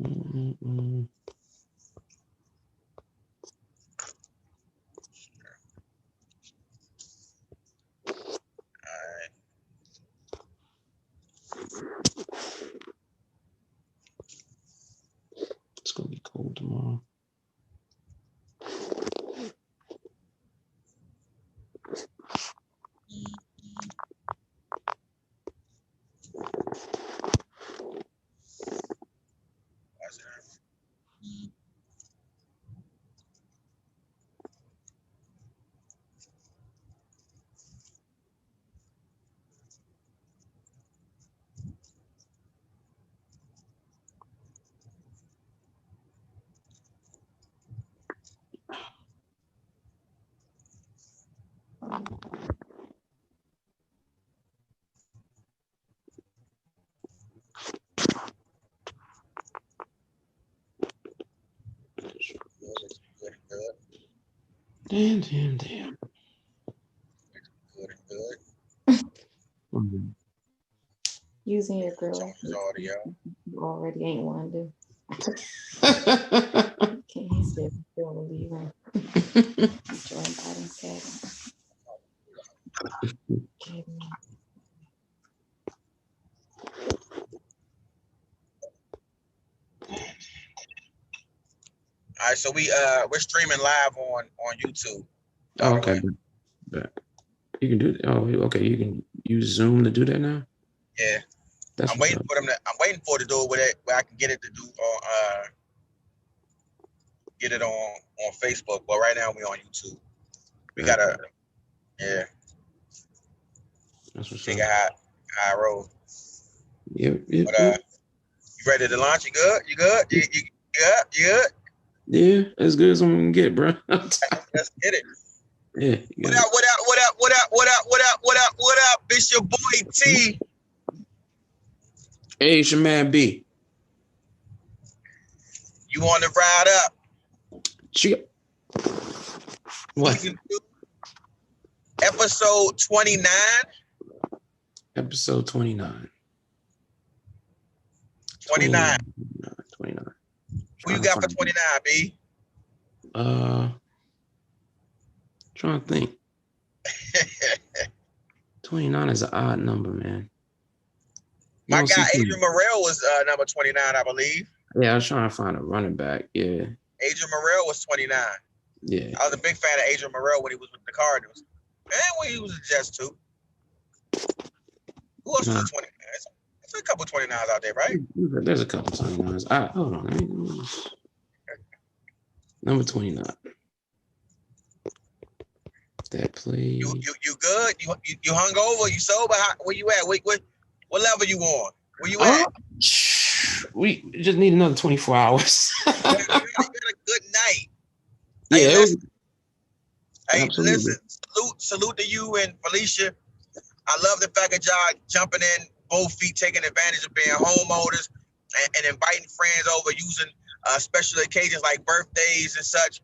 Mm-mm. It's gonna be cold tomorrow. Damn. Mm-hmm. Using your grill. You already ain't one to. Okay, he said still leaving. Join Biden said. All right, so we're streaming live on YouTube. Oh, okay, but you can do. Oh, okay. You can use Zoom to do that now. Yeah, That's I'm waiting for them. I'm waiting for it to do it where I can get it to do get it on Facebook. But right now we on YouTube. We gotta That's what's figure up. how I roll. Yep. But you ready to launch? You good? You good? You good? Yeah, as good as I'm gonna get, bro. Let's get it. Yeah. What up? It's your boy T. Hey, it's your man B. You want to ride up? What? Season 2, episode 29. Episode 29. 29. 29. Who you got for 29, B? Trying to think. 29 is an odd number, man. My guy Adrian Morrell was number 29, I believe. Yeah, I was trying to find a running back. Yeah. Adrian Morrell was 29. Yeah. I was a big fan of Adrian Morrell when he was with the Cardinals. And when he was a Jets, too. Who else was a 29? There's a couple 29s out there, right? There's a couple 29s. Hold on. Number 29. That play. You good? You hung over? You sober? Where you at? What level you on? Where you at? We just need another 24 hours. You had a good night. Yeah. Hey, listen. Salute to you and Felicia. I love the fact that y'all jumping in both feet, taking advantage of being homeowners and inviting friends over, using special occasions like birthdays and such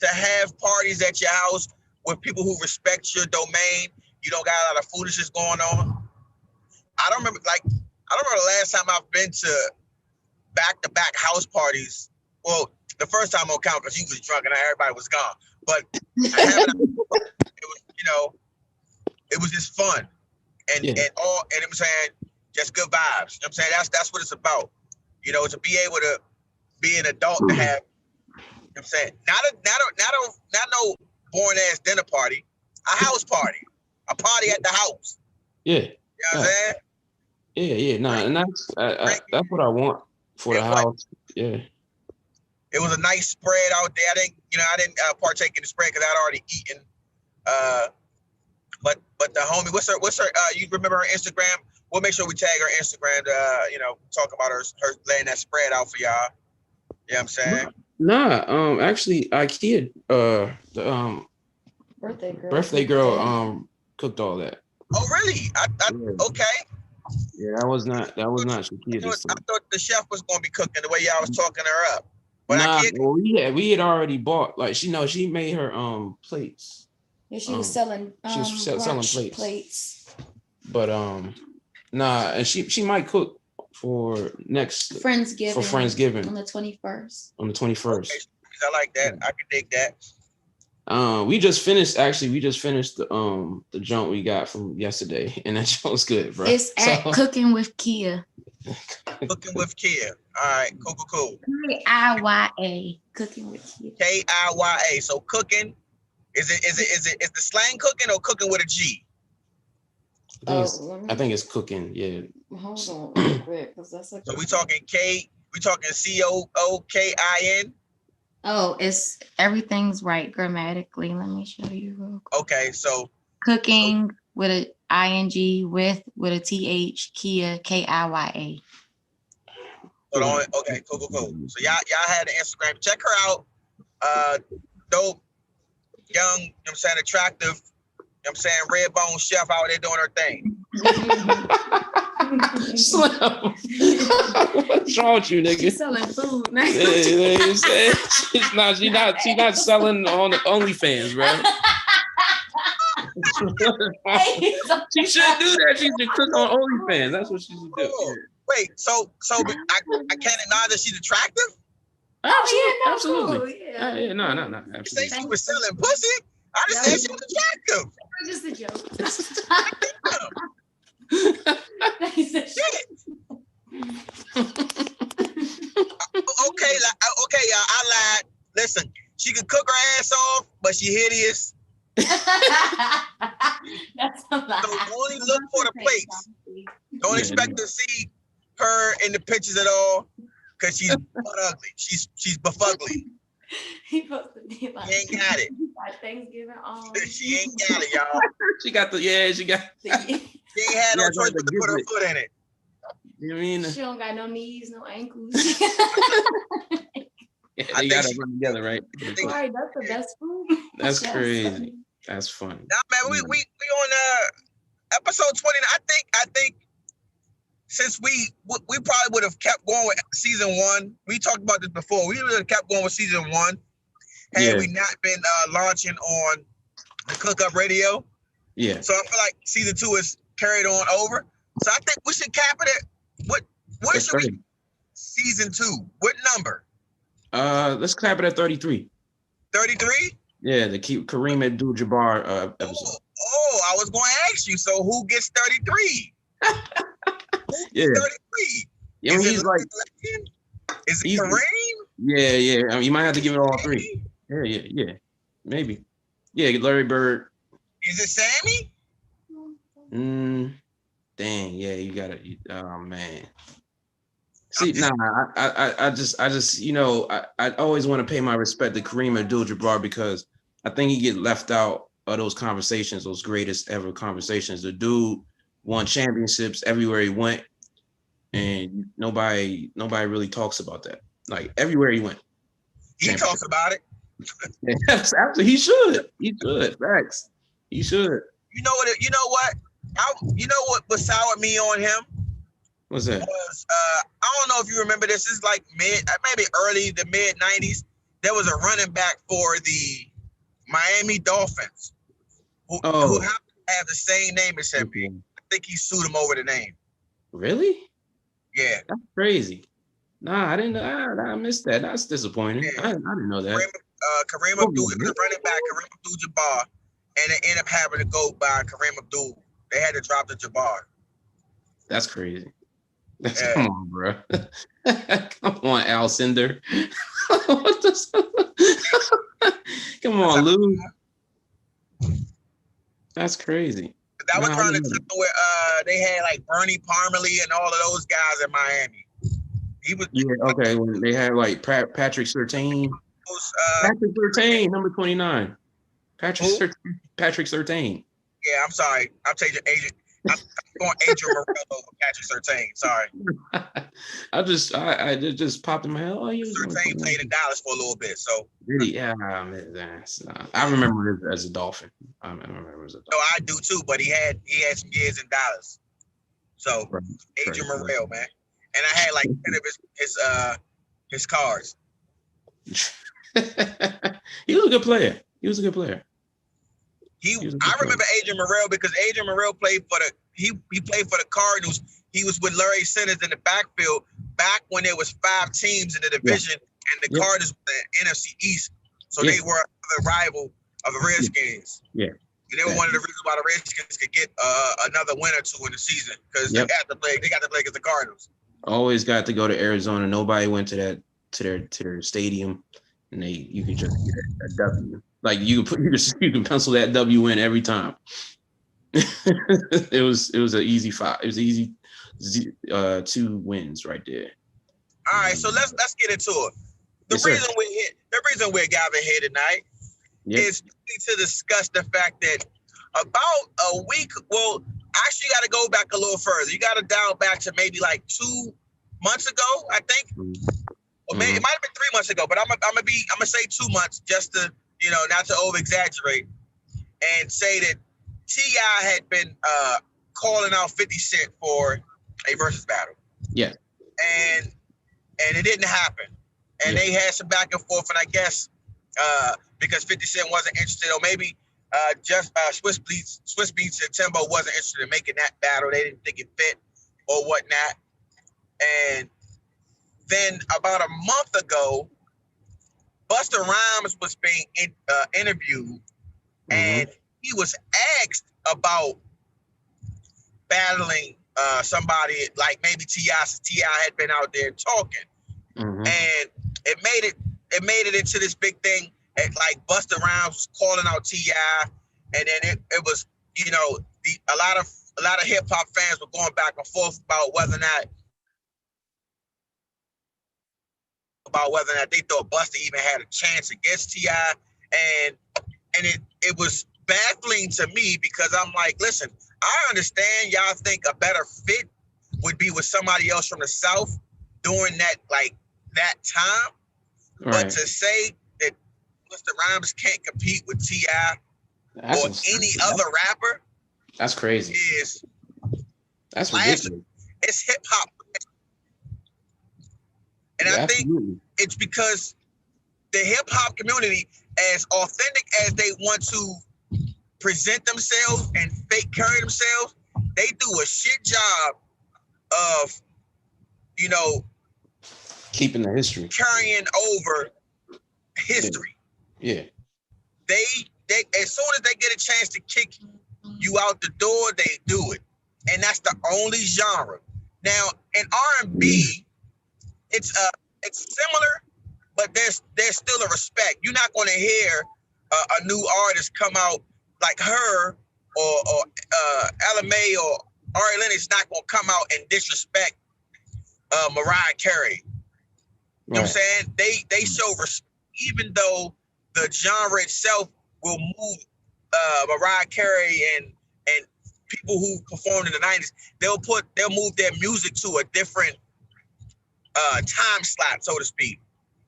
to have parties at your house with people who respect your domain. You don't got a lot of foolishness going on. I don't remember the last time I've been to back-to-back house parties. Well, the first time on count because you was drunk and everybody was gone. But it was, it was just fun and it was saying just good vibes. You know what I'm saying? That's what it's about. To be able to be an adult to have. You know what I'm saying? Not no boring ass dinner party, a house party, a party at the house. Yeah. You know what I'm saying? Yeah. No, and that's what I want for the house. Yeah. It was a nice spread out there. I didn't partake in the spread because I'd already eaten. But the homie, what's her? You remember her Instagram? We'll make sure we tag her Instagram to talk about her laying that spread out for y'all. You know what I'm saying? Nah, actually IKEA the birthday girl cooked all that. Oh really? Okay. Yeah, that was not Shakia. I thought the chef was gonna be cooking the way y'all was talking her up. But we had already bought she made her plates. Yeah, she was selling selling plates. But and she might cook for next Friendsgiving. for Friendsgiving on the 21st. on the 21st. Okay, I like that. I can dig that. We just finished the joint we got from yesterday, and that joint was good, bro. It's at Cooking with Kia. Cooking with Kia. All right, cool. KIYA. Cooking with Kia. KIYA. So cooking, is the slang cooking or cooking with a G? I think it's cooking. Yeah. Hold on, real quick, because that's like. So we talking COOKIN. Oh, it's everything's right grammatically. Let me show you real quick. Okay, so Cooking with a ing with a th, Kia, KIYA. Okay, cool. So y'all had the Instagram. Check her out. Dope, young, you know what I'm saying, attractive, you know what I'm saying, red bone chef out there doing her thing. Slim. What's wrong with you, nigga? She's selling food now. She's not selling on the OnlyFans, bro. She should do that. She should cook on OnlyFans. That's what she should do. Oh, wait, so I can't deny that she's attractive? Absolutely. Yeah. No. You say Absolutely. she was selling pussy? I just said she was attractive. Just a joke. Shit. Okay, y'all, I lied. Listen, she can cook her ass off, but she hideous. That's a lie. So only look for the plates. Don't expect to see her in the pictures at all, because she's ugly. She's befugly. He supposed to be like, She ain't got it. like Thanksgiving on. She ain't got it, y'all. She got She ain't had no choice but to put her foot in it. You mean? She don't got no knees, no ankles. Yeah, they gotta run together, right? Right, that's the best food. That's Yes. crazy. That's funny. Nah, man, we on episode 20. I think since we probably would have kept going with season 1. We talked about this before. We would have kept going with season 1 had we not been launching on the Cook Up Radio. Yeah. So I feel like season 2 is carried on over. So I think we should cap it at what should we? Season 2. What number? Let's clap it at 33. 33? Yeah, the Kareem Abdul-Jabbar episode. Oh, I was going to ask you. So who gets 33? Yeah. 33. Yeah, he's like, is it Kareem? Yeah. I mean, you might have to give it all 3. Yeah. Maybe. Yeah, Larry Bird. Is it Sammy? Dang, yeah, you gotta. Oh man. See, I just, you know, I always want to pay my respect to Kareem Abdul-Jabbar because I think he get left out of those conversations, those greatest ever conversations. The dude won championships everywhere he went, and nobody really talks about that. Like everywhere he went, he talks about it. Yes, absolutely. He should. Facts. He should. You know what? You know what soured me on him? What's that? Was, I don't know if you remember this. This is like maybe early to mid 90s. There was a running back for the Miami Dolphins who happened to have the same name as him. I think he sued him over the name. Really? Yeah. That's crazy. Nah, I didn't. I missed that. That's disappointing. Yeah. I didn't know that. Kareem Abdul, the running back, Kareem Abdul-Jabbar, and it ended up having to go by Kareem Abdul. They had to drop the Jabbar. That's crazy. Come on, bro. Come on, Al Cinder. Come on, Lou. That's crazy. That was around the time where they had like Bernie Parmalee and all of those guys in Miami. He was okay. When they had like Patrick Surtain. Patrick Surtain, number 29. Patrick Surtain. Yeah, I'm sorry. I'm changing agent. I'm going Adrian Morello over Patrick Surtain. Sorry. I just popped in my head. Oh, Surtain played in Dallas for a little bit. So really, yeah. I remember it as a Dolphin. I remember it as a Dolphin. No, I do too. But he had some years in Dallas. So Adrian Morello, man, and I had like 10 of his cards. He was a good player. I remember Adrian Morrell because Adrian Morrell played for he played for the Cardinals. He was with Larry Sanders in the backfield back when there was 5 teams in the division, and the Cardinals were the NFC East, so they were the rival of the Redskins. Yeah. And they were one of the reasons why the Redskins could get another win or 2 in the season because they got to play against the Cardinals. Always got to go to Arizona. Nobody went to their stadium, and you could just get a W. Like you can pencil that W in every time. It was an easy 5. It was easy 2 wins right there. All right, so let's get into it. The reason we're gathered here tonight is to discuss the fact that about a week. Well, actually, you got to go back a little further. You got to dial back to maybe like 2 months ago, I think. Or maybe it might have been 3 months ago, but I'm gonna say 2 months just to not to over exaggerate and say that T.I. had been calling out 50 Cent for a versus battle. Yeah. And it didn't happen. And they had some back and forth, and I guess because 50 Cent wasn't interested, or maybe just Swiss Beats and Timbo wasn't interested in making that battle. They didn't think it fit or whatnot. And then about a month ago, Busta Rhymes was being interviewed, and he was asked about battling somebody like maybe T.I. T.I. had been out there talking, and it made it into this big thing. Like Busta Rhymes was calling out T.I., and then it was a lot of hip hop fans were going back and forth about whether or not they thought Busta even had a chance against T.I. and it was baffling to me because I'm like, listen, I understand y'all think a better fit would be with somebody else from the South during that time, but to say that Busta Rhymes can't compete with T.I. or any other rapper, that's crazy. That's ridiculous. It's hip hop. And I think it's because the hip hop community, as authentic as they want to present themselves and fake carry themselves, they do a shit job of, keeping the history, carrying over history. Yeah. They as soon as they get a chance to kick you out the door, they do it, and that's the only genre. Now in R&B. It's similar, but there's still a respect. You're not going to hear a new artist come out like her or Ella Mai or Ari Lennox not going to come out and disrespect Mariah Carey. You know what I'm saying? They show respect, even though the genre itself will move Mariah Carey and people who performed in the 90s. They'll move their music to a different time slot, so to speak,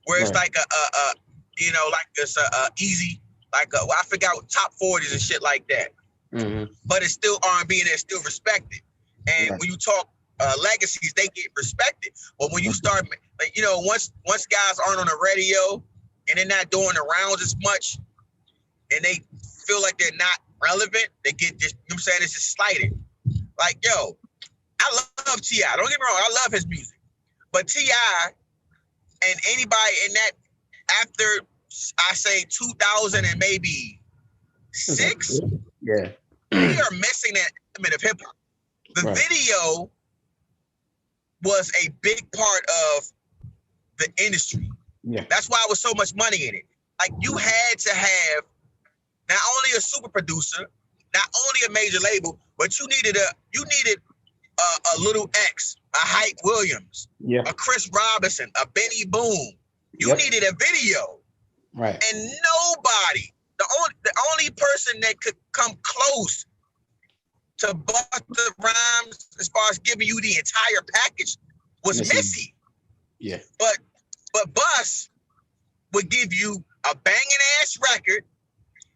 where it's like like it's easy, I forgot top 40s and shit like that. But it's still R&B and it's still respected. And when you talk legacies, they get respected. But when you start, once guys aren't on the radio and they're not doing the rounds as much, and they feel like they're not relevant, they get this. You know what I'm saying? It's just slighted. Like, yo, I love T.I. Don't get me wrong, I love his music. But T.I. and anybody in that after I say 2000 and maybe 6, they are missing that element of hip hop. The video was a big part of the industry. Yeah. That's why it was so much money in it. Like you had to have not only a super producer, not only a major label, but you needed a Little X, a Hype Williams, a Chris Robinson, a Benny Boone. You needed a video. Right. And nobody, the only person that could come close to Busta Rhymes as far as giving you the entire package was Missy. Yeah. But Bus would give you a banging ass record,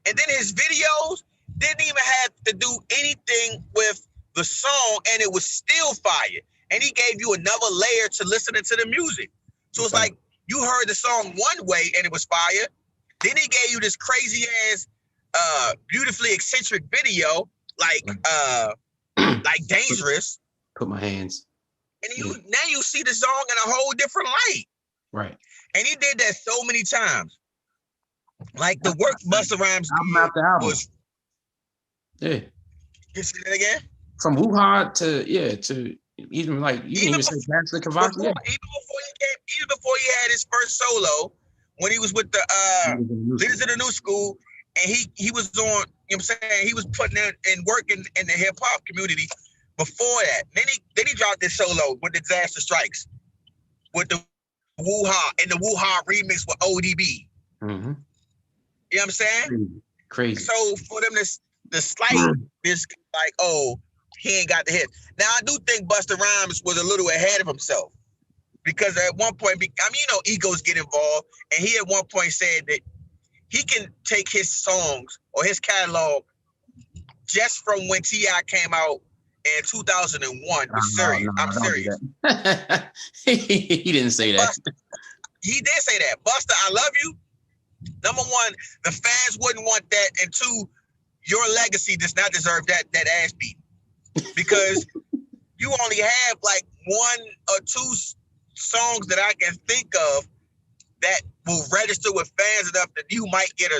and then his videos didn't even have to do anything with the song, and it was still fire. And he gave you another layer to listening to the music. So it's like you heard the song one way and it was fire. Then he gave you this crazy ass beautifully eccentric video, like Dangerous. Put my hands. And now you see the song in a whole different light. Right. And he did that so many times. Like the work Busta Rhymes was. Yeah. You see that again? From Wuha to even like you can even say Pastor Kavaki. Even before he had his first solo, when he was with the Leaders of the New School, and he was on, you know what I'm saying, he was putting in work in the hip hop community before that. Then he dropped this solo with Disaster Strikes, with the Wuha and the Wuha remix with ODB. Mm-hmm. You know what I'm saying? Crazy. So for them to slight this, like, oh, he ain't got the hit. Now I do think Busta Rhymes was a little ahead of himself, because at one point, egos get involved, and he at one point said that he can take his songs or his catalog just from when T.I. came out in 2001. I'm serious. He didn't say that. Busta, he did say that. Busta, I love you. Number one, the fans wouldn't want that, and two, your legacy does not deserve that ass beat, because you only have like one or two songs that I can think of that will register with fans enough that you might get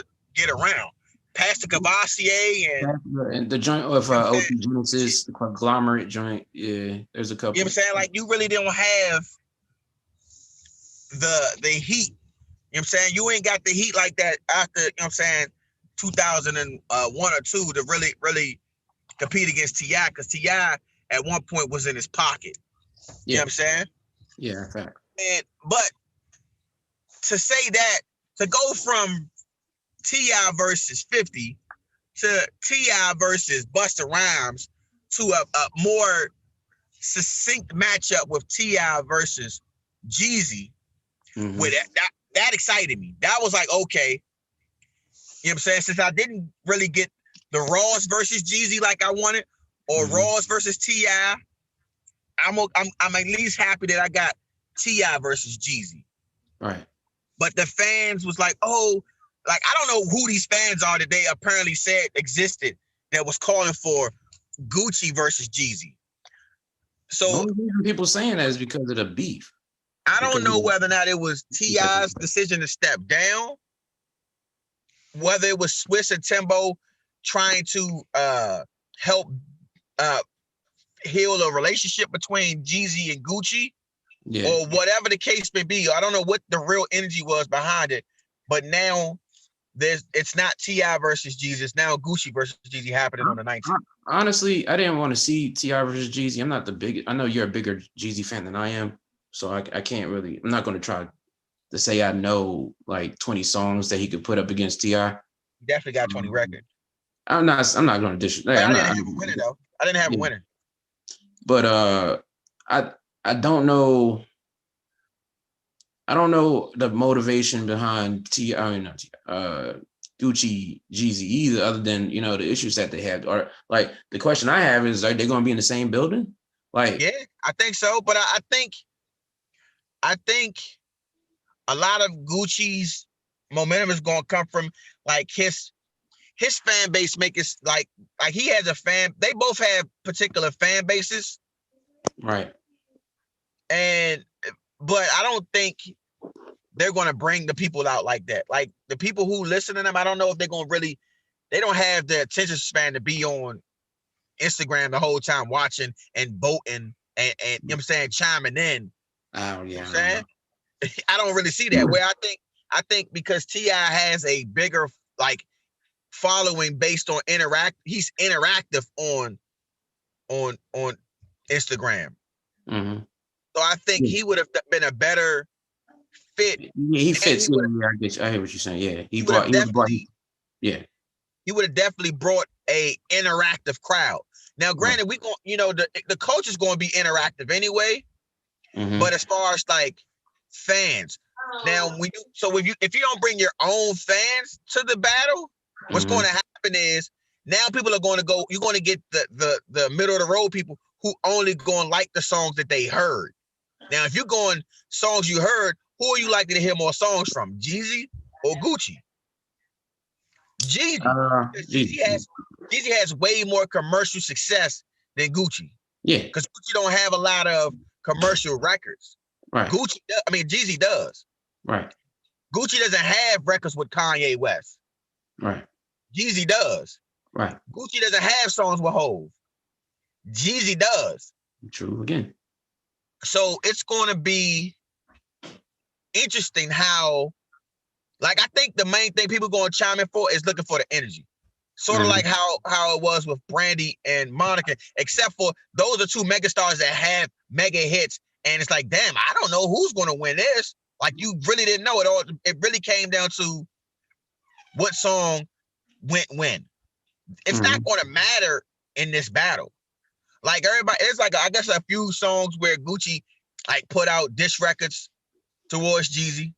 around. Pastor Cavassier and the joint of OG Genesis, the conglomerate joint. Yeah, there's a couple. You know what I'm saying? Like, you really don't have the heat. You know what I'm saying? You ain't got the heat like that after, you know what I'm saying, 2001 or 2 to really compete against T.I., because T.I. at one point was in his pocket. You know what I'm saying? Yeah, fact. But to say that, to go from T.I. versus 50 to T.I. versus Busta Rhymes to a more succinct matchup with T.I. versus Jeezy, with that excited me. That was like, okay, you know what I'm saying? Since I didn't really get the Ross versus Jeezy like I wanted, or Ross versus T.I., I'm at least happy that I got T.I. versus Jeezy. Right. But the fans was like, oh, like, I don't know who these fans are that they apparently said existed that was calling for Gucci versus Jeezy. So the only reason people saying that is because of the beef. I don't know whether or not it was T.I.'s decision to step down, whether it was Swiss and Timbo trying to help heal a relationship between Jeezy and Gucci, or whatever the case may be. I don't know what the real energy was behind it, but now it's not T.I. versus Jeezy. It's now Gucci versus Jeezy happening on the 19th. Honestly, I didn't want to see T.I. versus Jeezy. I'm not the biggest. I know you're a bigger Jeezy fan than I am, so I can't really. I'm not going to try to say I know like 20 songs that he could put up against T.I. He definitely got 20 records. I'm not going to dish. I didn't have a winner though. I didn't have a winner. But I don't know. I don't know the motivation behind Gucci Jeezy either, other than, you know, the issues that they had. Or like the question I have is, are they going to be in the same building? Like, yeah, I think so. But I think a lot of Gucci's momentum is going to come from like his fan base. Make it like he has a fan. They both have particular fan bases, right? But I don't think they're going to bring the people out like that. Like the people who listen to them, I don't know if they're going to really. They don't have the attention span to be on Instagram the whole time watching and voting and you know what I'm saying, chiming in. Oh yeah. You know what I'm saying? I don't really see that. Where I think because T.I. has a bigger like following based on he's interactive on Instagram. Mm-hmm. So I think he would have been a better fit. Yeah, he fits. I hear what you're saying. Yeah, he would have definitely brought a interactive crowd. Now, granted, we going, you know, the coach is going to be interactive anyway. Mm-hmm. But as far as like fans, now if you don't bring your own fans to the battle, what's going to happen is now people are going to go. You're going to get the middle of the road people who only going to like the songs that they heard. Now, if you're going songs you heard, who are you likely to hear more songs from, Jeezy or Gucci? Jeezy. Jeezy. Jeezy has way more commercial success than Gucci. Yeah. Because Gucci don't have a lot of commercial records. Right. Jeezy does. Right. Gucci doesn't have records with Kanye West. Right. Jeezy does. Right. Gucci doesn't have songs with Hov. Jeezy does. True again. So it's going to be interesting how, like, I think the main thing people going to chime in for is looking for the energy. Sort of like how it was with Brandy and Monica, except for those are two megastars that have mega hits. And it's like, damn, I don't know who's going to win this. Like, you really didn't know it all. It really came down to what song went when. It's not going to matter in this battle. Like, everybody, it's like, I guess a few songs where Gucci like put out diss records towards Jeezy.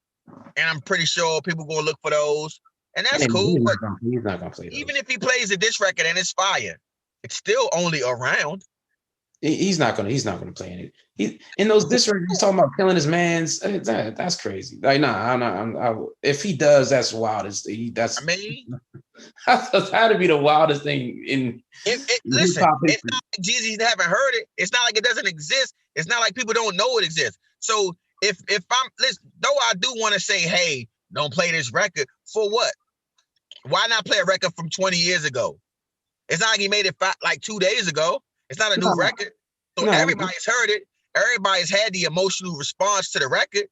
And I'm pretty sure people going to look for those. And that's cool. He's But not gonna play those. even if he plays a diss record and it's fire, it's still only around. He's not gonna play any. He in those diss records. He's talking about killing his man's. That's crazy. Like, nah, I'm not. If he does, that's wild. That's. I mean, that's had to be the wildest thing in. Listen, it's not like Jeezy haven't heard it. It's not like it doesn't exist. It's not like people don't know it exists. So if I'm listen, though I do want to say, hey, don't play this record for what? Why not play a record from 20 years ago? It's not like he made it 2 days ago. It's not a new record. So everybody's heard it. Everybody's had the emotional response to the record.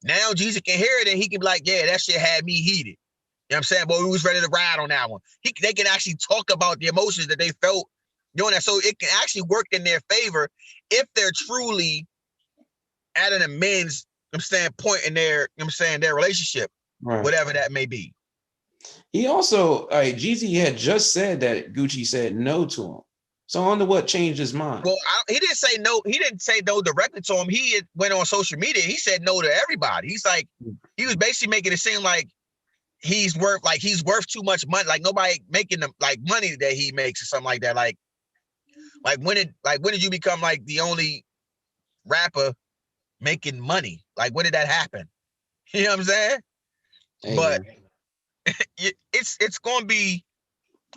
Now Jeezy can hear it and he can be like, yeah, that shit had me heated. You know what I'm saying? Boy, we was ready to ride on that one. They can actually talk about the emotions that they felt doing that. So it can actually work in their favor if they're truly at an immense point in their, their relationship, whatever that may be. He also, Jeezy had just said that Gucci said no to him. So I wonder what changed his mind. Well, he didn't say no. He didn't say no directly to him. He went on social media. He said no to everybody. He's like, he was basically making it seem like he's worth too much money. Like nobody making the money that he makes or something like that. Like when did you become like the only rapper making money? Like when did that happen? You know what I'm saying? Hey, but it's going to be.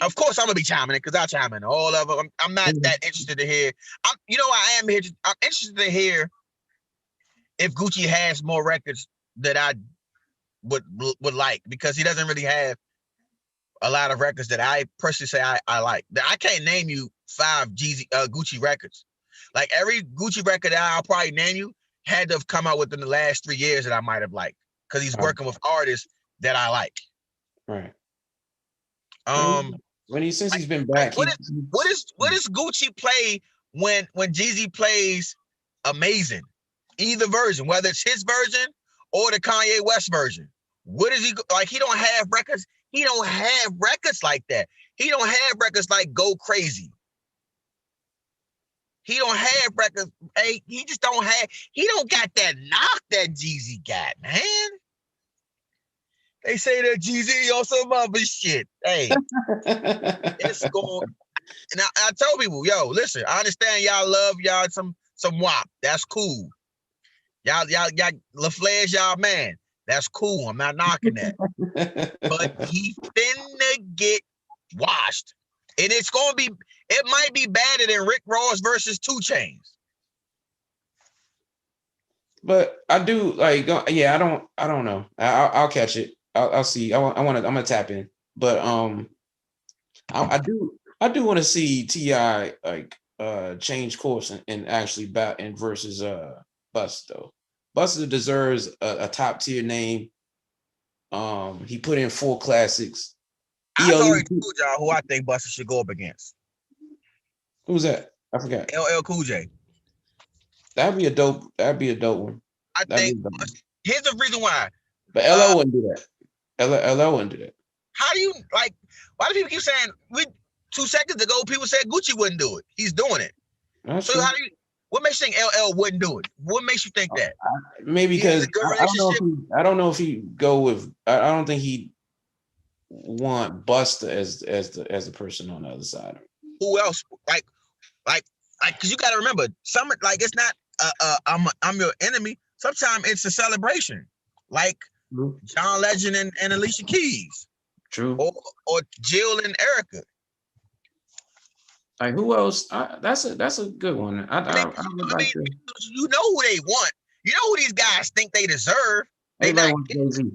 Of course, I'm gonna be chiming in because I chime in all of them. I'm not that interested to hear. I'm interested to hear if Gucci has more records that I would like, because he doesn't really have a lot of records that I personally say I like. I can't name you 5 Gucci records. Like every Gucci record that I'll probably name you had to have come out within the last 3 years that I might have liked, because he's working with artists that I like. Right. Since he's been back, what does Gucci play when Jeezy plays Amazing? Either version, whether it's his version or the Kanye West version. What is he like? He don't have records. He don't have records like that. He don't have records like Go Crazy. He don't have records. Hey, he just don't have. He don't got that knock that Jeezy got, man. They say that Jeezy on some other shit. Hey, it's going. And I tell people, yo, listen, I understand y'all love y'all some WAP. That's cool. Y'all LaFleur's y'all man. That's cool. I'm not knocking that. But he finna get washed. And it's gonna be. It might be better than Rick Ross versus 2 Chainz. But I do like. Yeah, I don't know. I'll catch it. I'll see. I'm gonna tap in, but I do want to see T.I. change course and actually bat and versus Busta though. Busta deserves a top tier name. He put in 4 classics. I already told y'all who I think Busta should go up against. Who's that? I forgot. LL Cool J. That'd be a dope one. I think. Here's the reason why. But LL wouldn't do that. LL wouldn't do that. How do you like? Why do people keep saying? 2 seconds ago, people said Gucci wouldn't do it. He's doing it. That's so true. how do you? What makes you think LL wouldn't do it? What makes you think that? Maybe because I don't know if he go with. I don't think he want Busta as the person on the other side. Who else? Like, because you got to remember, it's not. I'm your enemy. Sometimes it's a celebration. Like John Legend and Alicia Keys. True. or Jill and Erica. Like who else? That's a good one. I would like to. You know who they want. You know who these guys think they deserve. Everybody wants Jay-Z.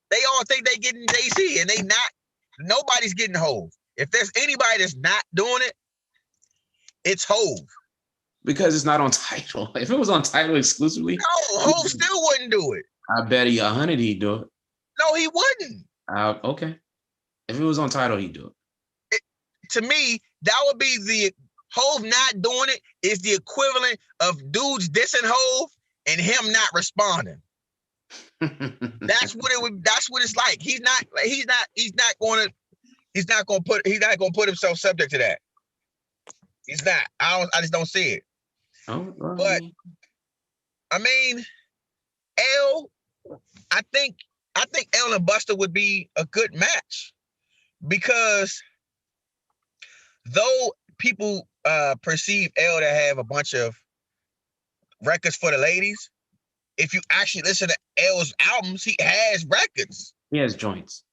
They all think they getting Jay-Z, and they not. Nobody's getting Hov. If there's anybody that's not doing it, it's Hov. Because it's not on Tidal. If it was on Tidal exclusively, no, Hov still wouldn't do it. I bet he 100 he'd do it. No, he wouldn't. Okay. If it was on Tidal, he'd do it. To me, that would be the Hov not doing it is the equivalent of dudes dissing Hov and him not responding. That's what it would. That's what it's like. He's not going to put himself subject to that. He's not. I just don't see it. Oh, well, but I mean, I think L and Busta would be a good match because though people perceive L to have a bunch of records for the ladies, if you actually listen to L's albums, he has records. He has joints.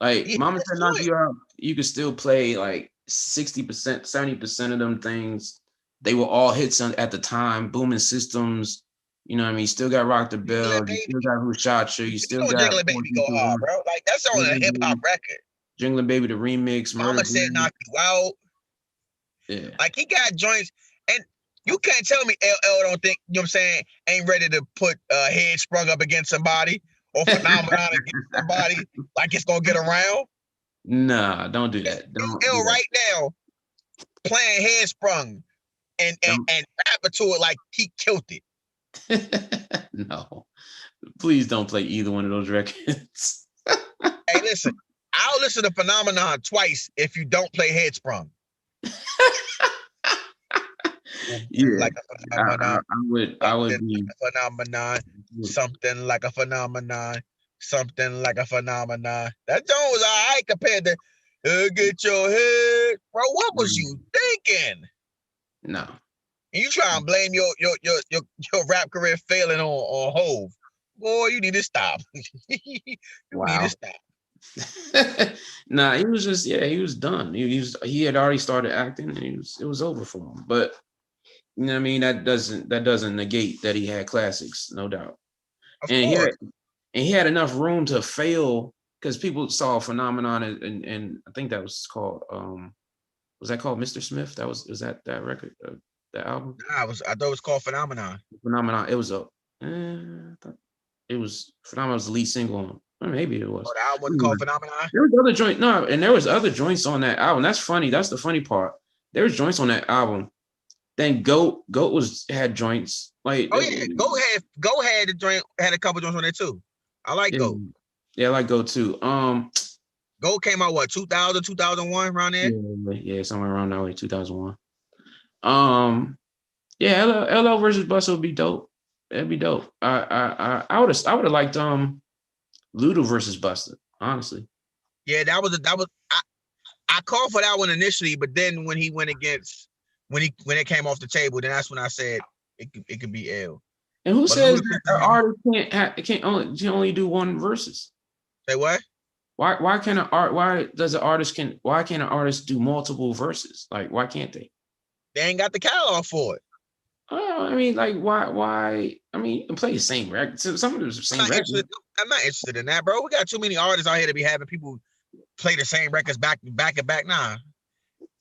Like Mama Said Knock You Out, you could still play like 60%, 70% of them things. They were all hits at the time. Booming Systems. You know what I mean? You still got Rock the Bell. You still got Who Shot You. You still got Jingling Baby Go Hard, bro. Like that's on a hip hop record. Jingling Baby the remix. Mama Said Knock You Out. Yeah. Like he got joints, and you can't tell me LL don't think, you know what I'm saying, ain't ready to put Head Sprung up against somebody or Phenomenon against somebody like it's gonna get around. Nah, don't do that. Don't L right now playing Head Sprung and rapping to it like he killed it. No, please don't play either one of those records. Hey, listen, I'll listen to Phenomenon twice if you don't play Head Sprung. Yeah, like a phenomenon. I would be a phenomenon, something like a phenomenon, something like a phenomenon. That Jones all right compared to get your head, bro. What was you thinking? No. And you try and blame your rap career failing on Hov. Boy, you need to stop. You need to stop. Nah, he was just he was done. He had already started acting and it was over for him. But you know what I mean, that doesn't negate that he had classics, no doubt. And he had enough room to fail because people saw Phenomenon and I think that was called was that called Mr. Smith? Was that record, that album? Nah, I thought it was called Phenomenon. Phenomenon. It was Phenomenon was the lead single. Or maybe it was. Oh, the album was called Phenomenon? There was other joint. No, and there was other joints on that album. That's funny. That's the funny part. There was joints on that album. Then Goat had joints. Like Goat had the joint, had a couple joints on there too. I like Goat. Yeah, I like Goat too. Goat came out what, 2000, 2001 around there? Yeah, somewhere around that way, 2001. Yeah, LL versus Busta would be dope. That'd be dope. I would have liked Luda versus Busta, honestly. Yeah, that was I called for that one initially, but then when he went against when it came off the table, then that's when I said it could be L. And who says an artist can only do one versus? Say what? Why can't an artist do multiple verses? Like why can't they? They ain't got the catalog for it. Oh, I mean, like why? I mean, you can play the same record. Some of them are the same records. I'm not interested in that, bro. We got too many artists out here to be having people play the same records back to back. Nah,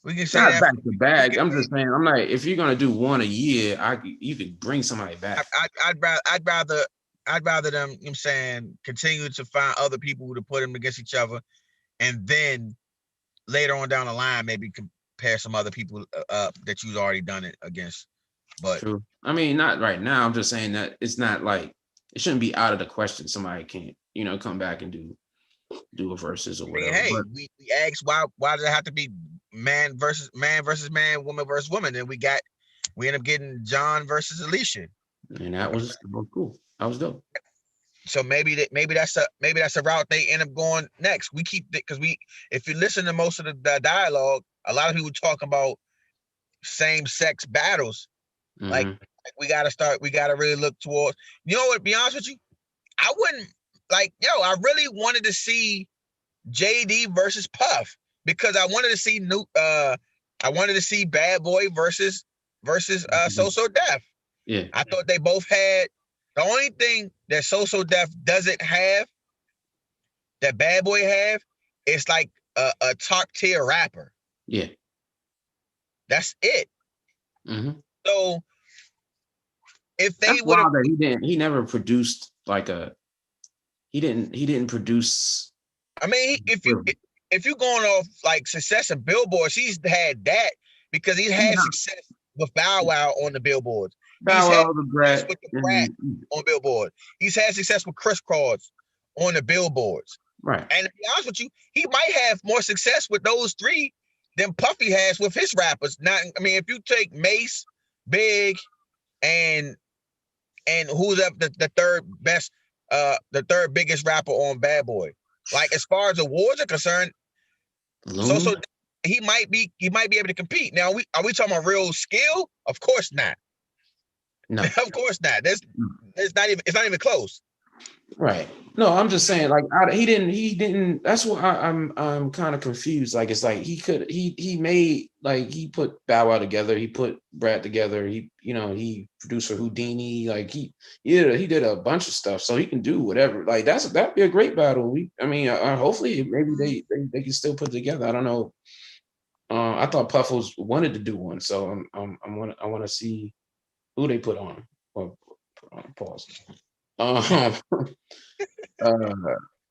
we can say not that back to back. I'm just saying. I'm like, if you're gonna do one a year, you could bring somebody back. I'd rather them, you know what I'm saying, continue to find other people to put them against each other, and then later on down the line, maybe compare some other people that you've already done it against. But true. I mean, not right now. I'm just saying that it's not like it shouldn't be out of the question. Somebody can't, come back and do a versus or whatever. Hey, we asked why does it have to be man versus man, woman versus woman? And we end up getting John versus Alicia. And that was cool. That was dope. So maybe that's a route they end up going next. We keep it because if you listen to most of the dialogue, a lot of people talk about same-sex battles. Mm-hmm. Like we gotta really look towards, you know what, to be honest with you, I wouldn't I really wanted to see JD versus Puff, because I wanted to see Bad Boy versus So So Def. Yeah. I thought they both had the only thing that So So Def doesn't have that Bad Boy have is like a top tier rapper. Yeah. That's it. Mm-hmm. So if they That's would have, wild that he never produced like he didn't produce. I mean, if you going off like success and billboards, he's had that because he's had success with Bow Wow on the billboards. He's had success with the Brat on billboard. He's had success with Chris Cross on the billboards. Right. And to be honest with you, he might have more success with those three than Puffy has with his rappers. Now, I mean, if you take Mace, Big, and who's up the third best, the third biggest rapper on Bad Boy. Like as far as awards are concerned, so he might be able to compete. Now, are we talking about real skill? Of course not. No, of course not. It's not even close. Right. No, I'm just saying, like, he didn't. That's what I'm kind of confused. Like, it's like he made, like, he put Bow Wow together, he put Brat together, he produced for Houdini, like he did a bunch of stuff, so he can do whatever. Like, that'd be a great battle. Hopefully, maybe they can still put it together. I don't know. I thought Puff wanted to do one, so I want to see who they put on. Well, pause.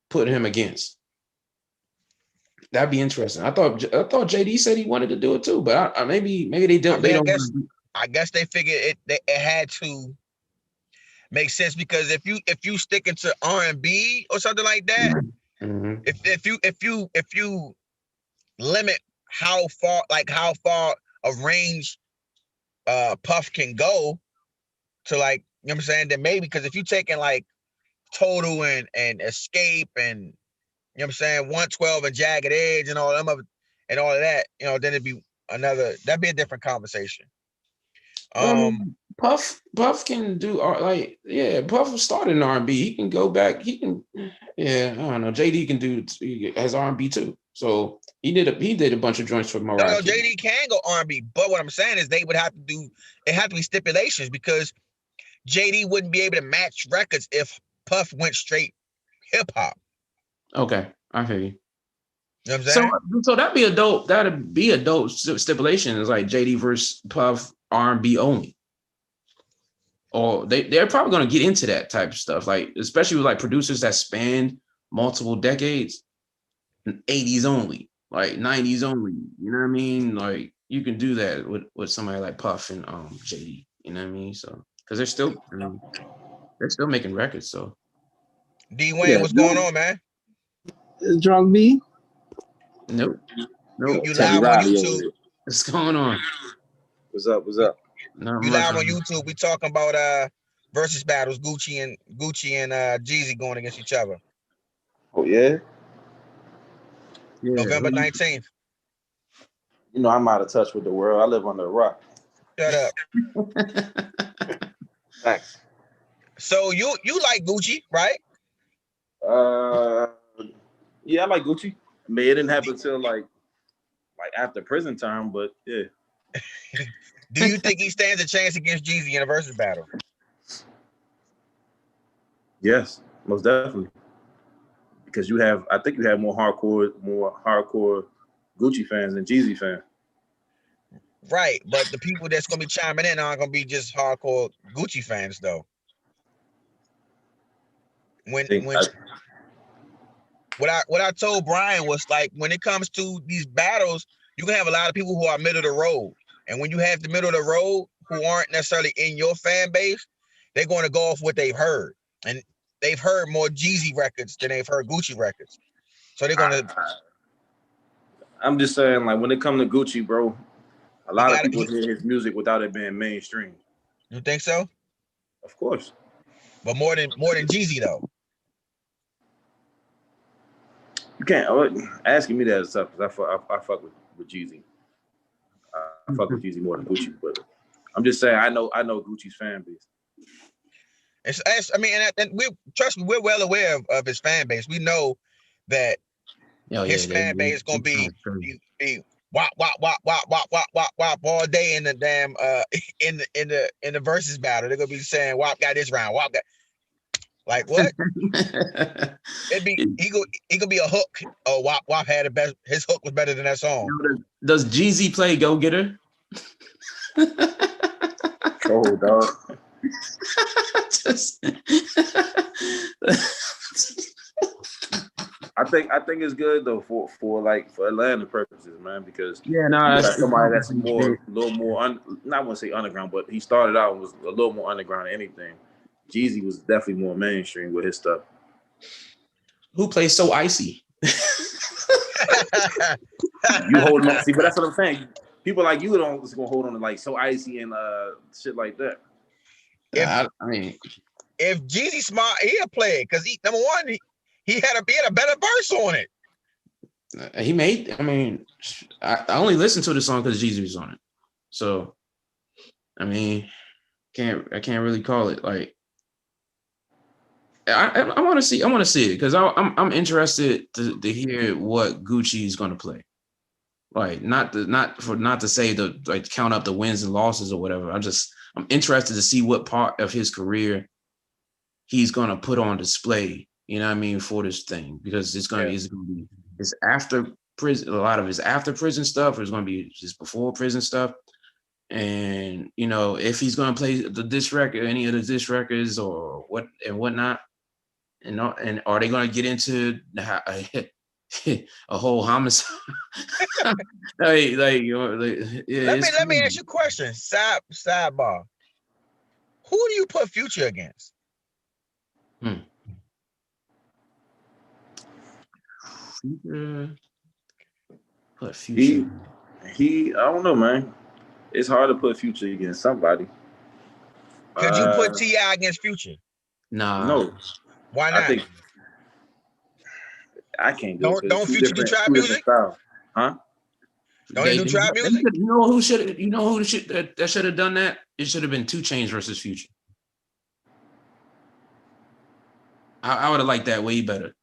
Put him against. That'd be interesting. I thought JD said he wanted to do it too, but maybe they don't. I guess they figured it had to make sense, because if you stick into R&B or something like that, mm-hmm. if you limit how far of range Puff can go to, like, you know what I'm saying, then maybe, because if you taking like Total and Escape and, you know what I'm saying, 112 and Jagged Edge and all of that, then that'd be a different conversation. Puff can do Puff started in R&B. He can go back. He can, I don't know. JD can do has R&B too. So he did a bunch of joints for Mariah. No, JD can go R&B, but what I'm saying is they would have to be stipulations, because JD wouldn't be able to match records if Puff went straight hip hop. Okay, I hear you. You know what I'm saying? So that'd be a dope stipulation. Is like JD versus Puff R&B only. Or they're probably going to get into that type of stuff, like especially with like producers that spanned multiple decades, 80s only, like 90s only. You know what I mean? Like you can do that with somebody like Puff and JD. You know what I mean? So because they're still making records. So D-Wayne, what's going on, man? Drunk B? Nope. You live on YouTube. What's going on? What's up? You live on YouTube. We talking about versus battles, Gucci and Jeezy going against each other. Oh yeah? November 19th. I'm out of touch with the world. I live under a rock. Shut up. Thanks. So you like Gucci, right? Yeah, I like Gucci. I mean, it didn't happen until like after prison time, but yeah. Do you think he stands a chance against Jeezy in a versus battle? Yes, most definitely. Because I think you have more hardcore Gucci fans than Jeezy fans. Right, but the people that's gonna be chiming in aren't gonna be just hardcore Gucci fans, though. What I told Brian was, like, when it comes to these battles, you can have a lot of people who are middle of the road, and when you have the middle of the road who aren't necessarily in your fan base, they're going to go off what they've heard, and they've heard more Jeezy records than they've heard Gucci records, so they're going to. I'm just saying, like, when it comes to Gucci, bro, a lot of people hear his music without it being mainstream. You think so? Of course. But more than Jeezy, though. You can't asking me that is tough, because I fuck with Jeezy. I fuck with Jeezy more than Gucci, but I'm just saying I know Gucci's fan base. And we trust me, we're well aware of his fan base. We know that Oh, His yeah, fan base is gonna be wop wop wop wop wop wop wop wop all day in the damn in the versus battle. They're gonna be saying Wop got this round, Wop got like what? It'd be he could be a hook. Oh, Wop had the best. His hook was better than that song. Does Jeezy play Go Getter? Oh, dog. Just- I think it's good though for Atlanta purposes, man, because yeah, no, somebody that's a little more not want to say underground, but he started out and was a little more underground than anything. Jeezy was definitely more mainstream with his stuff. Who plays So Icy? You holding on, see, but that's what I'm saying. People like you don't just gonna hold on to like So Icy and shit like that. I mean, if Jeezy smart, he'll play it because number one, he had a better verse on it. he made. I mean, I only listened to the song because Jeezy was on it. So, I mean, I can't really call it like. I want to see. I want to see it because I'm interested to hear what Gucci is going to play. Like not to say the like count up the wins and losses or whatever. I'm interested to see what part of his career he's going to put on display. You know what I mean, for this thing, because it's going to be his after prison, a lot of his after prison stuff, or it's going to be just before prison stuff. And you know, if he's going to play the diss record, any of the diss records or what and whatnot. And are they going to get into a whole homicide? Let me ask you a question. Sidebar. Who do you put Future against? Put Future. He I don't know, man. It's hard to put Future against somebody. Could you put T.I. against Future? Nah. No. Why not? I think I can't do it. Don't Future do trap music? Huh? Don't they do trap music? You know who should that should have done that? It should have been 2 Chainz versus Future. I would have liked that way better.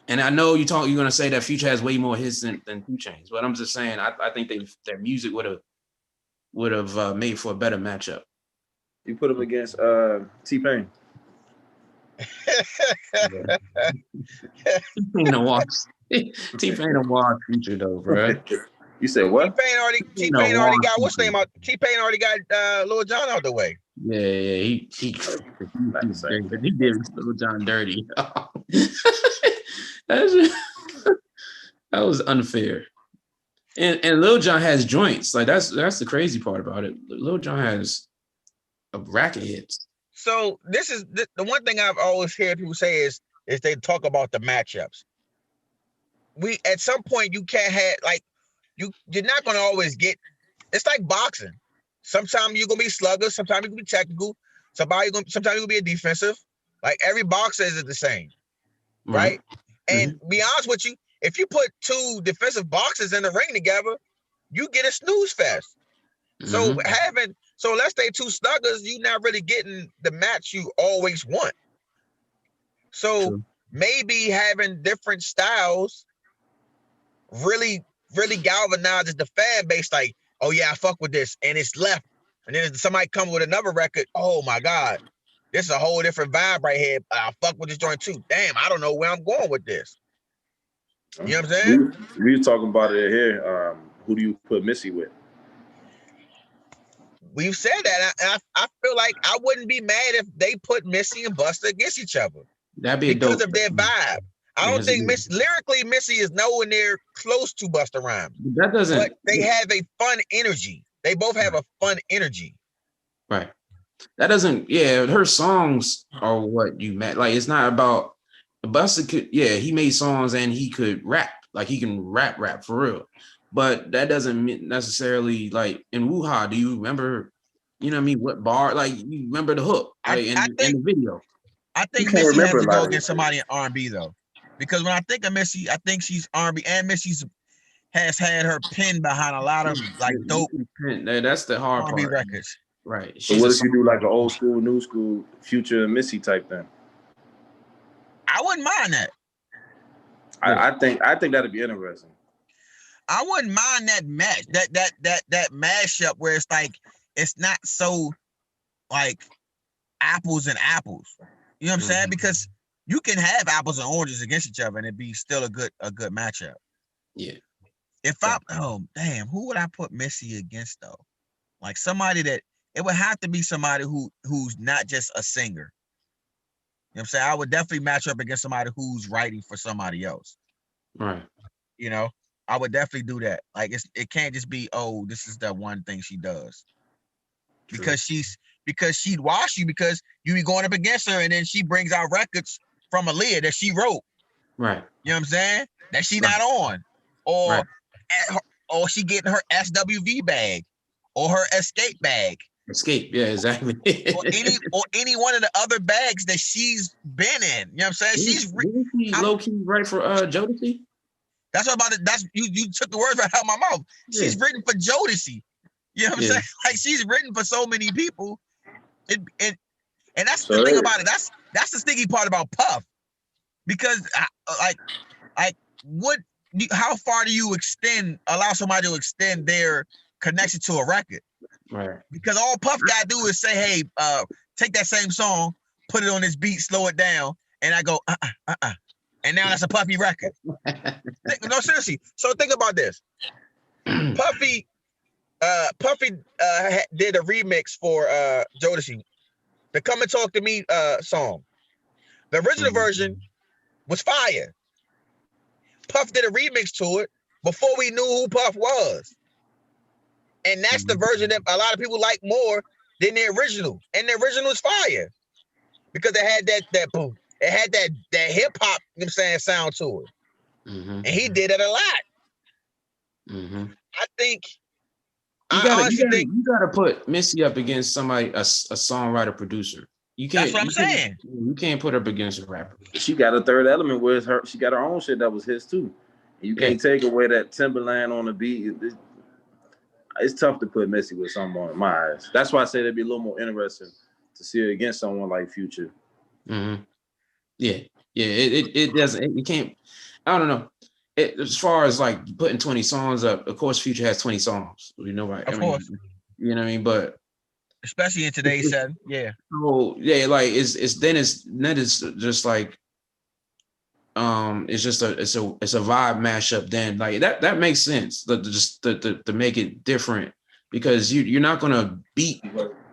And I know you're gonna say that Future has way more hits than 2 Chainz, but I'm just saying I think their music would have made for a better matchup. You put him against T-Pain. T-Pain to watch Future though, bro. You said what? T-Pain already got what's name out. T-Pain already got Lil Jon out the way. Yeah, he did Lil Jon dirty. that was unfair. And Lil Jon has joints. Like that's the crazy part about it. Lil Jon has a racket hits. So this is the one thing I've always heard people say is they talk about the matchups. We at some point you can't have like you're not gonna always get. It's like boxing. Sometimes you're gonna be sluggish. Sometimes you're gonna be technical. Sometimes you're gonna be a defensive. Like every boxer isn't the same, right? And be honest with you, if you put 2 defensive boxers in the ring together, you get a snooze fest. So let's say 2 sluggers, you're not really getting the match you always want. So maybe having different styles really galvanizes the fan base. Like, oh yeah, I fuck with this, and it's left. And then somebody come with another record. Oh my God, this is a whole different vibe right here. I fuck with this joint too. Damn, I don't know where I'm going with this. You know what I'm saying? We were talking about it here. Who do you put Missy with? We've said that. I feel like I wouldn't be mad if they put Missy and Busta against each other. That'd be because of their vibe. I don't think lyrically Missy is nowhere near close to Busta Rhymes. That doesn't. But they have a fun energy. They both have a fun energy. Right. That doesn't. Yeah, her songs are what you meant. Like it's not about Busta. He made songs and he could rap. Like he can rap for real. But that doesn't necessarily like in Woo-Ha. Do you remember? You know what I mean? What bar? Like you remember the hook? Like in the video. I think Missy has to go against somebody in R&B though, because when I think of Missy, I think she's R&B, and Missy has had her pen behind a lot of like dope. That's the hard R&B part. records. Right. So what if you do like an old school, new school, Future and Missy type thing? I wouldn't mind that. I think that'd be interesting. I wouldn't mind that match, that mashup where it's like it's not so like apples and apples. You know what I'm saying? Because you can have apples and oranges against each other and it'd be still a good matchup. Yeah. If who would I put Missy against though? Like somebody that it would have to be somebody who's not just a singer. You know what I'm saying? I would definitely match up against somebody who's writing for somebody else. Right. You know, I would definitely do that. Like it can't just be, oh, this is the one thing she does. True. Because she'd wash you because you be going up against her and then she brings out records from Aaliyah that she wrote. Right. You know what I'm saying? That she not on. Or or she getting her SWV bag or her escape bag. Escape, yeah, exactly. or any one of the other bags that she's been in. You know what I'm saying? She's low key right for Jodeci. That's what about it. That's you took the words right out of my mouth. Yeah. She's written for Jodeci. You know what I'm saying? Like she's written for so many people. And that's the thing about it. That's the sticky part about Puff. Because how far do you allow somebody to extend their connection to a record? Right. Because all Puff gotta do is say, hey, take that same song, put it on this beat, slow it down, and I go, and now that's a Puffy record. No, seriously. So think about this. Puffy did a remix for Jodeci, the Come and Talk to Me song. The original version was fire. Puff did a remix to it before we knew who Puff was. And that's the version that a lot of people like more than the original. And the original is fire. Because it had that boom. It had that hip hop, you know what I'm saying, sound to it. And he did it a lot. I think you gotta put Missy up against somebody, a songwriter producer. You can't. That's what I'm saying. You can't put her up against a rapper. She got a third element where she got her own shit that was his too. You can't take away that Timberland on the beat. It's tough to put Missy with someone in my eyes. That's why I say it'd be a little more interesting to see her against someone like Future. Yeah. It doesn't. You can't. I don't know. As far as like putting 20 songs up, of course, Future has 20 songs. You know, right? Of course. You know what I mean? But especially in today's setting, yeah. So yeah, like it's just like it's a vibe mashup. Then like that makes sense. To make it different because you're not gonna beat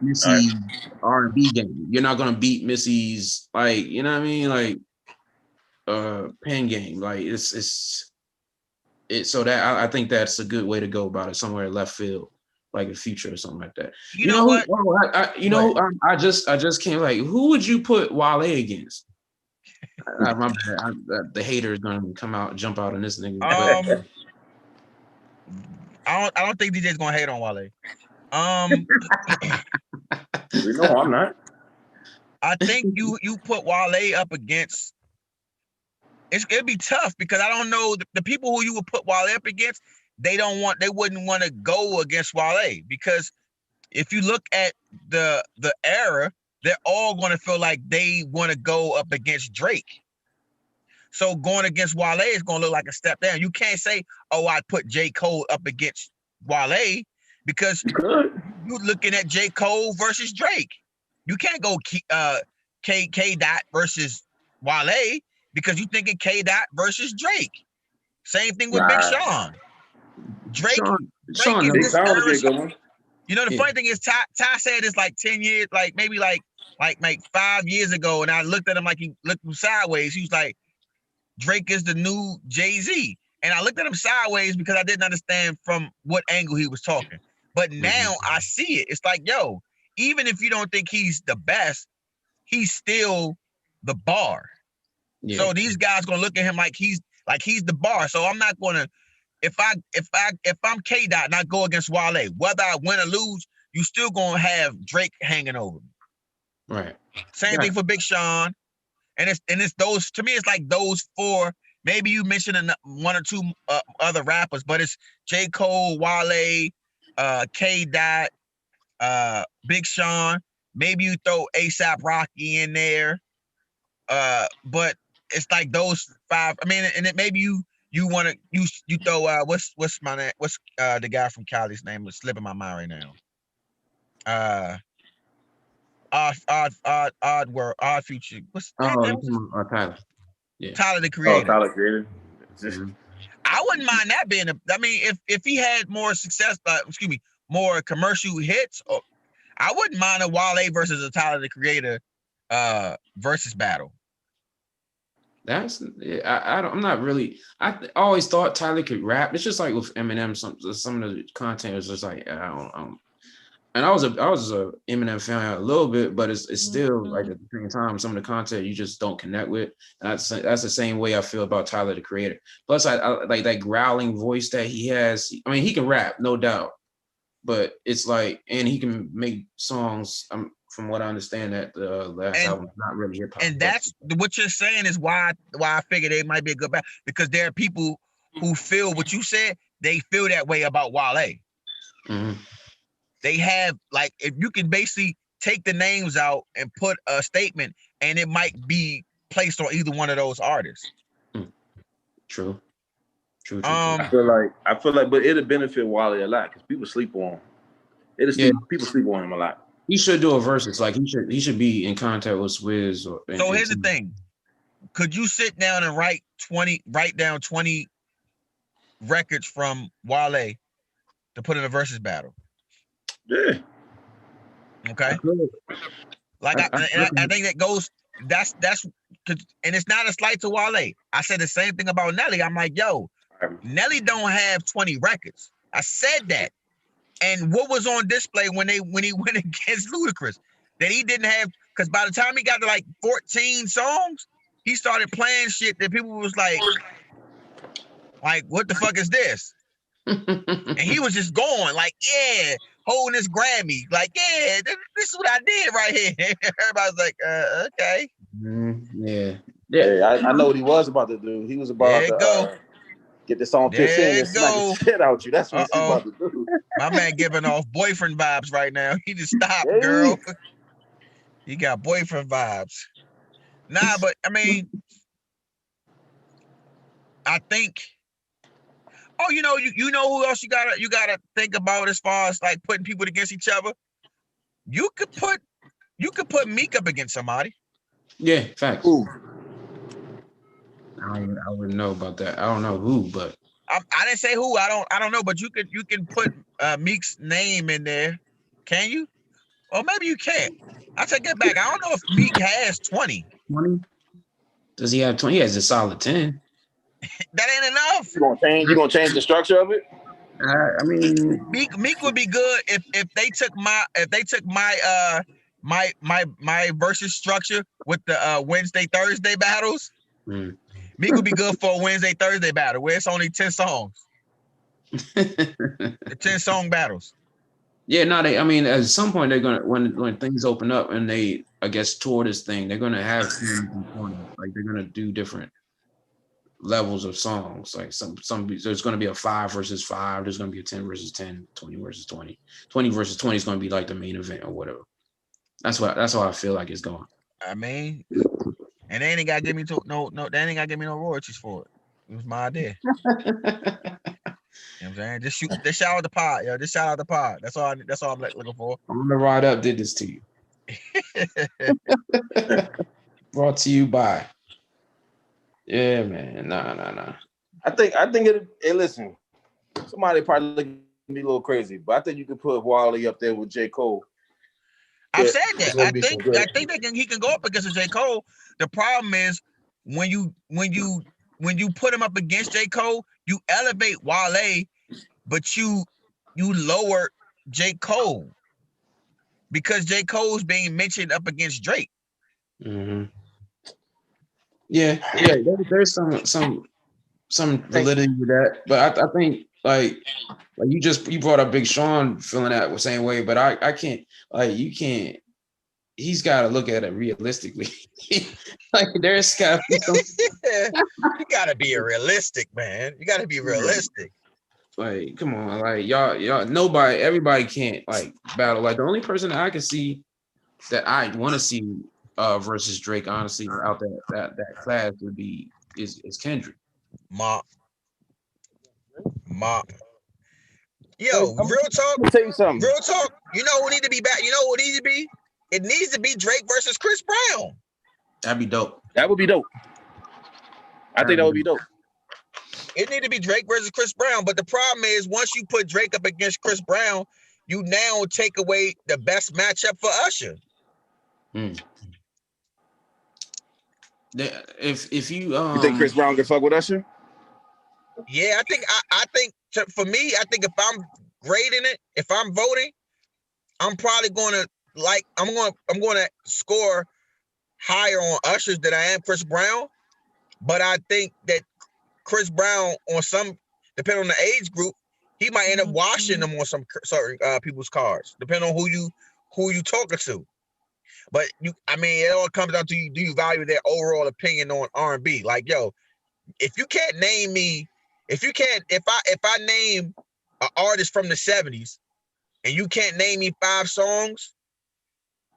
Missy's R&B game. You're not gonna beat Missy's like you know what I mean like pen game. Like it's so that I think that's a good way to go about it. Somewhere left field. Like a Future or something like that. You know what? I just can't like. Who would you put Wale against? My bad. The hater is gonna jump out on this nigga. I don't think DJ's gonna hate on Wale. No, I'm not. I think you put Wale up against. It'd be tough because I don't know the people who you would put Wale up against. They wouldn't want to go against Wale because if you look at the era, they're all going to feel like they want to go up against Drake. So going against Wale is going to look like a step down. You can't say, oh, I put J. Cole up against Wale because you're looking at J. Cole versus Drake. You can't go K. Dot versus Wale because you're thinking K. Dot versus Drake. Same thing with Big Sean. Drake is this era. You know, the funny thing is, Ty said it's like 10 years, like maybe like 5 years ago, and I looked at him like he looked him sideways. He was like, Drake is the new Jay-Z. And I looked at him sideways because I didn't understand from what angle he was talking. But now I see it. It's like, yo, even if you don't think he's the best, he's still the bar. Yeah. So these guys gonna look at him like he's the bar. So I'm not gonna. If I'm K. Dot and I go against Wale, whether I win or lose, you still gonna have Drake hanging over me. Right. Same thing for Big Sean, and it's those to me. It's like those four. Maybe you mentioned one or two other rappers, but it's J. Cole, Wale, K. Dot, Big Sean. Maybe you throw A$AP Rocky in there, but it's like those five. I mean, and it maybe you want to you throw what's my name? What's the guy from Cali's name? Was slipping my mind right now. Odd Future. What's Oh, that? you talking about Tyler. Yeah. Tyler the Oh, Creator. Tyler Creator. Mhm. I wouldn't mind that being I mean, if he had more success, more commercial hits, I wouldn't mind a Wale versus a Tyler the Creator versus battle. That's I'm not really. I always thought Tyler could rap. It's just like with Eminem. Some of the content was just like I don't. And I was a Eminem fan a little bit, but it's still like at the same time some of the content you just don't connect with. And that's the same way I feel about Tyler the Creator. Plus, I like that growling voice that he has. I mean, he can rap, no doubt, but it's like, and he can make songs. From what I understand, that the last album is not really hip hop. And that's what you're saying is why I figured they might be a good battle, because there are people who feel what you said. They feel that way about Wale. Mm-hmm. They have, like, if you can basically take the names out and put a statement, and it might be placed on either one of those artists. True. I feel like, but it'll benefit Wale a lot because people sleep on him. People sleep on him a lot. He should do a versus. Like he should be in contact with Swizz. So here's the thing: could you sit down and write down 20 records from Wale to put in a versus battle? Yeah. Okay. Like I think that goes. That's and it's not a slight to Wale. I said the same thing about Nelly. I'm like, yo, Nelly don't have 20 records. I said that. And what was on display when he went against Ludacris? That he didn't have, because by the time he got to like 14 songs, he started playing shit that people was like, what the fuck is this? And he was just going like, yeah, holding this Grammy, like, yeah, this is what I did right here. Everybody's like, okay. Yeah. I know what he was about to do. He was about to get this on pitch in and smack the shit out you. That's what he's about to do. My man giving off boyfriend vibes right now. He just stopped, girl. He got boyfriend vibes. Nah, but I mean, I think. Oh, you know who else you gotta think about as far as like putting people against each other? You could put Meek up against somebody. Yeah, facts. Ooh. I wouldn't know about that. I don't know who, but I didn't say who. I don't know, but you can put Meek's name in there. Can you? Or maybe you can't. I take that back. I don't know if Meek has 20. 20? Does he have 20? He has a solid 10. That ain't enough. You gonna change the structure of it? I mean, Meek would be good if they took my versus structure with the Wednesday Thursday battles. Meek would be good for a Wednesday Thursday battle where it's only 10 songs. The 10 song battles. Yeah, no, I mean, at some point they're gonna when things open up and they, I guess, tour this thing, they're gonna have like they're gonna do different levels of songs. Like some there's gonna be a 5 versus 5, there's gonna be a 10 versus 10, 20 versus 20. 20 versus 20 is gonna be like the main event or whatever. That's how I feel like it's going. I mean, and they ain't gotta give me they ain't gotta give me no royalties for it. It was my idea. You know what I'm saying? Just shout out the pod, yo. Just shout out the pod. That's all I'm looking for. I'm gonna ride up did this to you. Brought to you by. Yeah, man. Nah. I think it. Hey, listen, somebody probably look at me a little crazy, but I think you could put Wale up there with J. Cole. I've said that. I think he can go up against J. Cole. The problem is when you put him up against J. Cole, you elevate Wale, but you lower J. Cole because J. Cole's being mentioned up against Drake. Mm-hmm. Yeah. There's some validity to that, but I think like you brought up Big Sean feeling that same way, but I can't, like, you can't. He's got to look at it realistically. Like there's got to be you got to be realistic, man. You got to be realistic. Like, come on, like y'all, everybody can't like battle. Like the only person that I can see that I want to see versus Drake, honestly, out that class would be is Kendrick. Ma. Hey, Yo, real talk. Let me tell you something. Real talk. You know who need to be back? You know what needs to be? It needs to be Drake versus Chris Brown. That'd be dope. That would be dope. I think that would be dope. It need to be Drake versus Chris Brown. But the problem is, once you put Drake up against Chris Brown, you now take away the best matchup for Usher. If you You think Chris Brown can fuck with Usher? Yeah, I think for me, I think if I'm grading it, if I'm voting, I'm probably gonna I'm gonna score higher on Usher than I am Chris Brown. But I think that Chris Brown, on some, depending on the age group, he might end up washing them on some certain people's cards, depending on who you talking to. But it all comes down to do you value their overall opinion on R&B? Like, yo, if you can't name me, if I name an artist from the 70s and you can't name me 5 songs,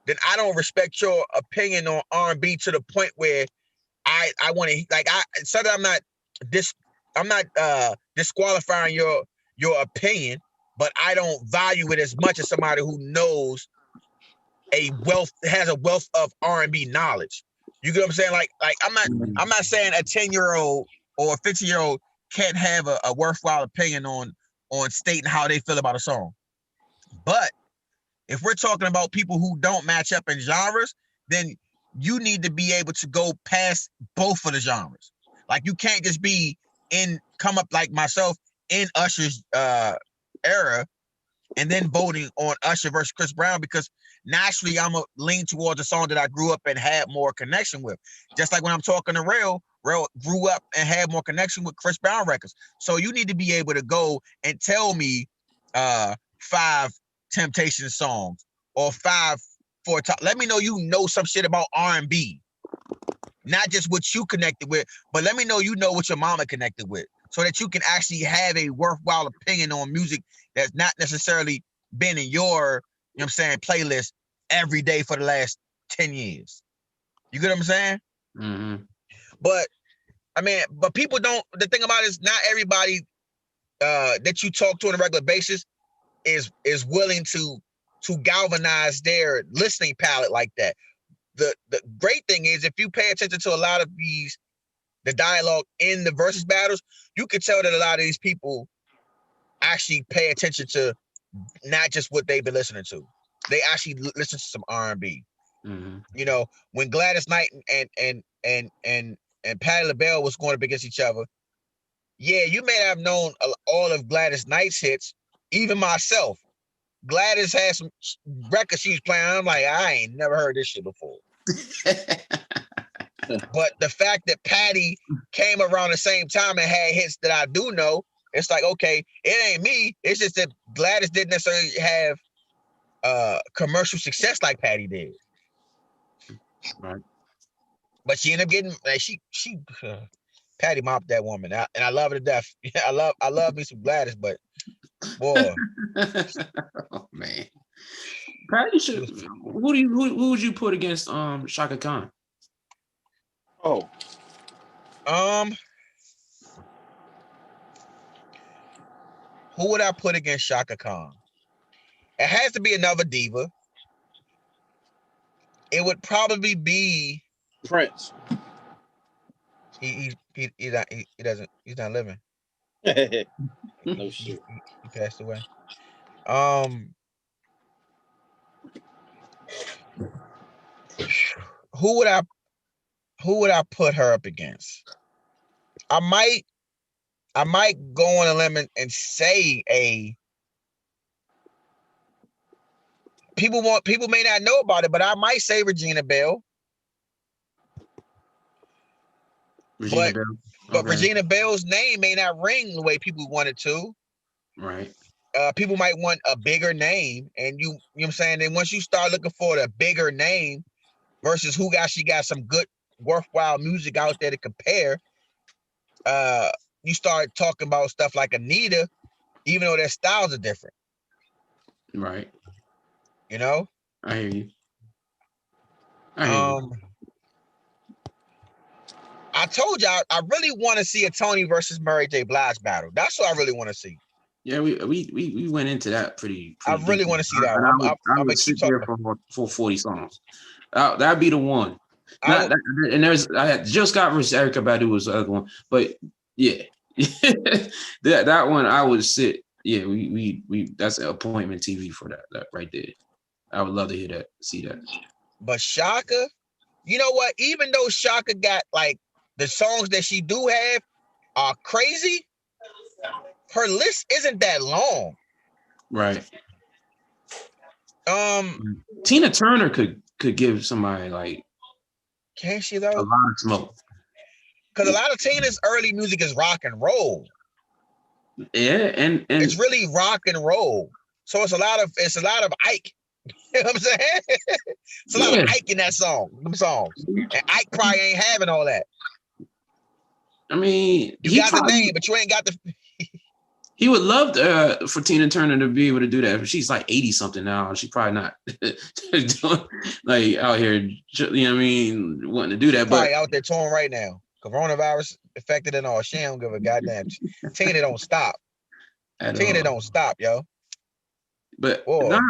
then I don't respect your opinion on R&B to the point where I want to I'm not disqualifying your opinion, but I don't value it as much as somebody who knows has a wealth of R&B knowledge. You get what I'm saying? Like I'm not saying a 10-year-old or a 15-year-old can't have a worthwhile opinion on stating how they feel about a song. But if we're talking about people who don't match up in genres, then you need to be able to go past both of the genres. Like, you can't just come up like myself in Usher's era and then voting on Usher versus Chris Brown, because naturally I'm going to lean towards a song that I grew up and had more connection with. Just like when I'm talking to Rail grew up and had more connection with Chris Brown records. So you need to be able to go and tell me 5 Temptation songs or 5 for top. Let me know you know some shit about R&B, not just what you connected with, but let me know you know what your mama connected with, so that you can actually have a worthwhile opinion on music that's not necessarily been in your, playlist every day for the last 10 years. You get what I'm saying? Mm-hmm. But people don't. The thing about it is, not everybody that you talk to on a regular basis is willing to galvanize their listening palette like that. The great thing is, if you pay attention to a lot of the dialogue in the versus battles, you can tell that a lot of these people actually pay attention to not just what they've been listening to. They actually listen to some R&B. Mm-hmm. When Gladys Knight and Patti LaBelle was going up against each other, yeah, you may have known all of Gladys Knight's hits. Even myself, Gladys had some records she was playing. I'm like, I ain't never heard this shit before. But the fact that Patty came around the same time and had hits that I do know, it's like, okay, it ain't me. It's just that Gladys didn't necessarily have commercial success like Patty did. Right. But she ended up getting Patty mopped that woman, and I love her to death. I love me some Gladys, but boy, oh man, Patty should. Who would you put against Shaka Khan? Oh, who would I put against Shaka Khan? It has to be another diva. It would probably be Prince. He's not living. No shit. He passed away. Who would I put her up against? I might go on a limb and say people may not know about it, but I might say Regina Belle. But Regina Belle's name may not ring the way people want it to. Right. People might want a bigger name, and you know what I'm saying? And once you start looking for the bigger name versus who actually got some good, worthwhile music out there to compare, you start talking about stuff like Anita, even though their styles are different. Right. You know? I hear you. I told y'all I really want to see a Tony versus Mary J. Blige battle. That's what I really want to see. Yeah, we went into that pretty I really want to see that one. I would sit there for 40 songs. That'd be the one. And I had Jill Scott versus Erykah Badu was the other one, but yeah, that one I would sit. Yeah, we that's an appointment TV for that right there. I would love to hear that, see that. But Shaka, you know what? Even though Shaka got like the songs that she do have are crazy, her list isn't that long. Right. Tina Turner could give somebody like, can she though? A lot of smoke. Because a lot of Tina's early music is rock and roll. Yeah, and it's really rock and roll. So it's a lot of Ike. You know what I'm saying? It's a lot of Ike in them songs. And Ike probably ain't having all that. I mean, you got the name, but you ain't got the. He would love for Tina Turner to be able to do that. But she's like 80 something now. She's probably not like out here, you know what I mean, wanting to do that. Probably out there touring right now. Coronavirus affected and all. She don't give a goddamn. Tina don't stop. Tina don't stop, yo. But I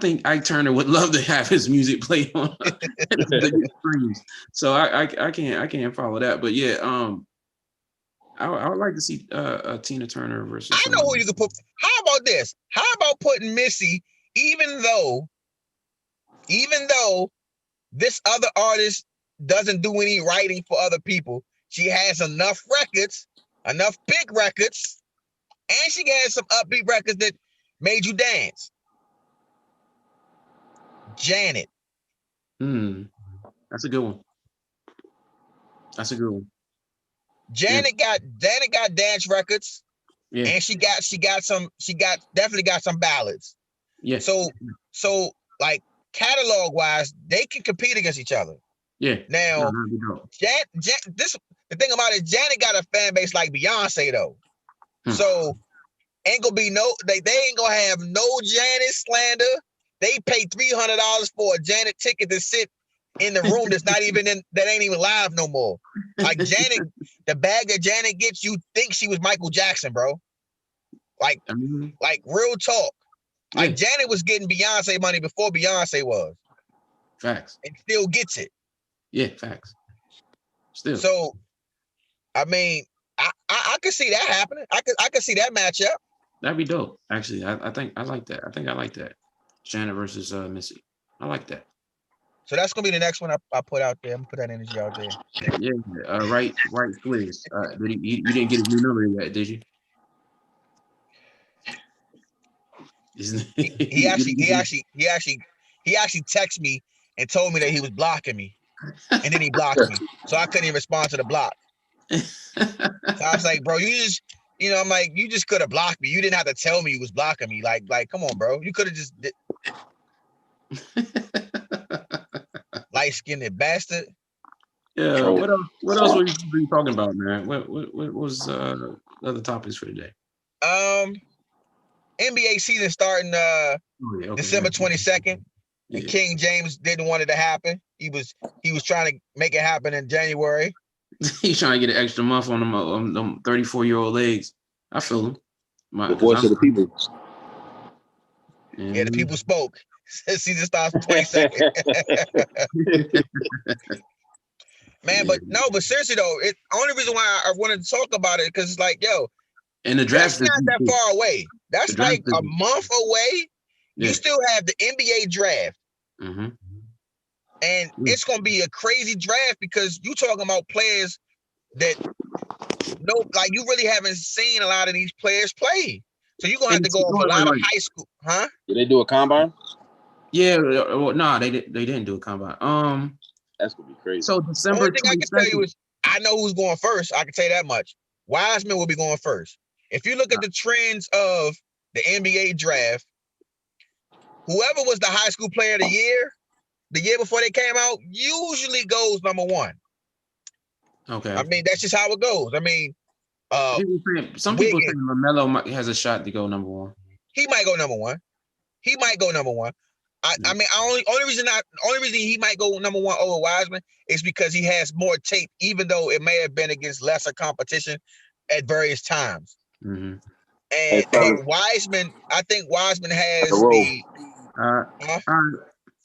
think Ike Turner would love to have his music played on the screens. So I can't follow that. But yeah, I would like to see Tina Turner versus. I know who you could put. How about this? How about putting Missy? Even though this other artist doesn't do any writing for other people, she has enough records, enough big records, and she has some upbeat records that made you dance. Janet. That's a good one. Janet got dance records, and she definitely got some ballads. Yeah. So like catalog wise, they can compete against each other. Yeah. Now, the thing about it, Janet got a fan base like Beyonce though. So ain't gonna be they ain't gonna have no Janet slander. They pay $300 for a Janet ticket to sit in the room that ain't even live no more. Like Janet, the bag that Janet gets, you think she was Michael Jackson, bro. Like real talk. Like Janet was getting Beyonce money before Beyonce was. Facts. And still gets it. Yeah, facts. Still. So, I mean, I could see that happening. I could see that matchup. That'd be dope. Actually, I think I like that. I like that. Janet versus Missy. I like that. So that's gonna be the next one I put out there. I'm gonna put that energy out there. Yeah. Right. Please. You didn't get his new number yet, did you? He actually texted me and told me that he was blocking me, and then he blocked me, so I couldn't even respond to the block. So I was like, bro, I'm like, you just could have blocked me. You didn't have to tell me you was blocking me. Like, come on, bro. You could have just light-skinned bastard. Yeah. What else were you talking about, man? What was the other topics for today? NBA season starting December 22nd. And King James didn't want it to happen. He was trying to make it happen in January. He's trying to get an extra month on them 34-year-old legs. I feel him. The voice of the people. Yeah, the people spoke. Season starts 22nd. Man, but seriously though, it only reason why I wanted to talk about it because it's like, yo, and the draft that's not that far away. That's like a month away. Yeah. You still have the NBA draft. Mm-hmm. And it's gonna be a crazy draft because you talking about players that you really haven't seen a lot of these players play. So you're gonna have to go off a lot of high school, huh? Did they do a combine? Yeah, they didn't do a combine. That's gonna be crazy. So December. The only thing I can tell you is I know who's going first. I can tell you that much. Wiseman will be going first. If you look at the trends of the NBA draft, whoever was the high school player of the year before they came out, usually goes number one. Okay. I mean, that's just how it goes. I mean, some people think LaMelo has a shot to go number one. He might go number one. I mean, only reason he might go number one over Wiseman is because he has more tape, even though it may have been against lesser competition at various times. Mm-hmm. And Wiseman, I think Wiseman has roll. the.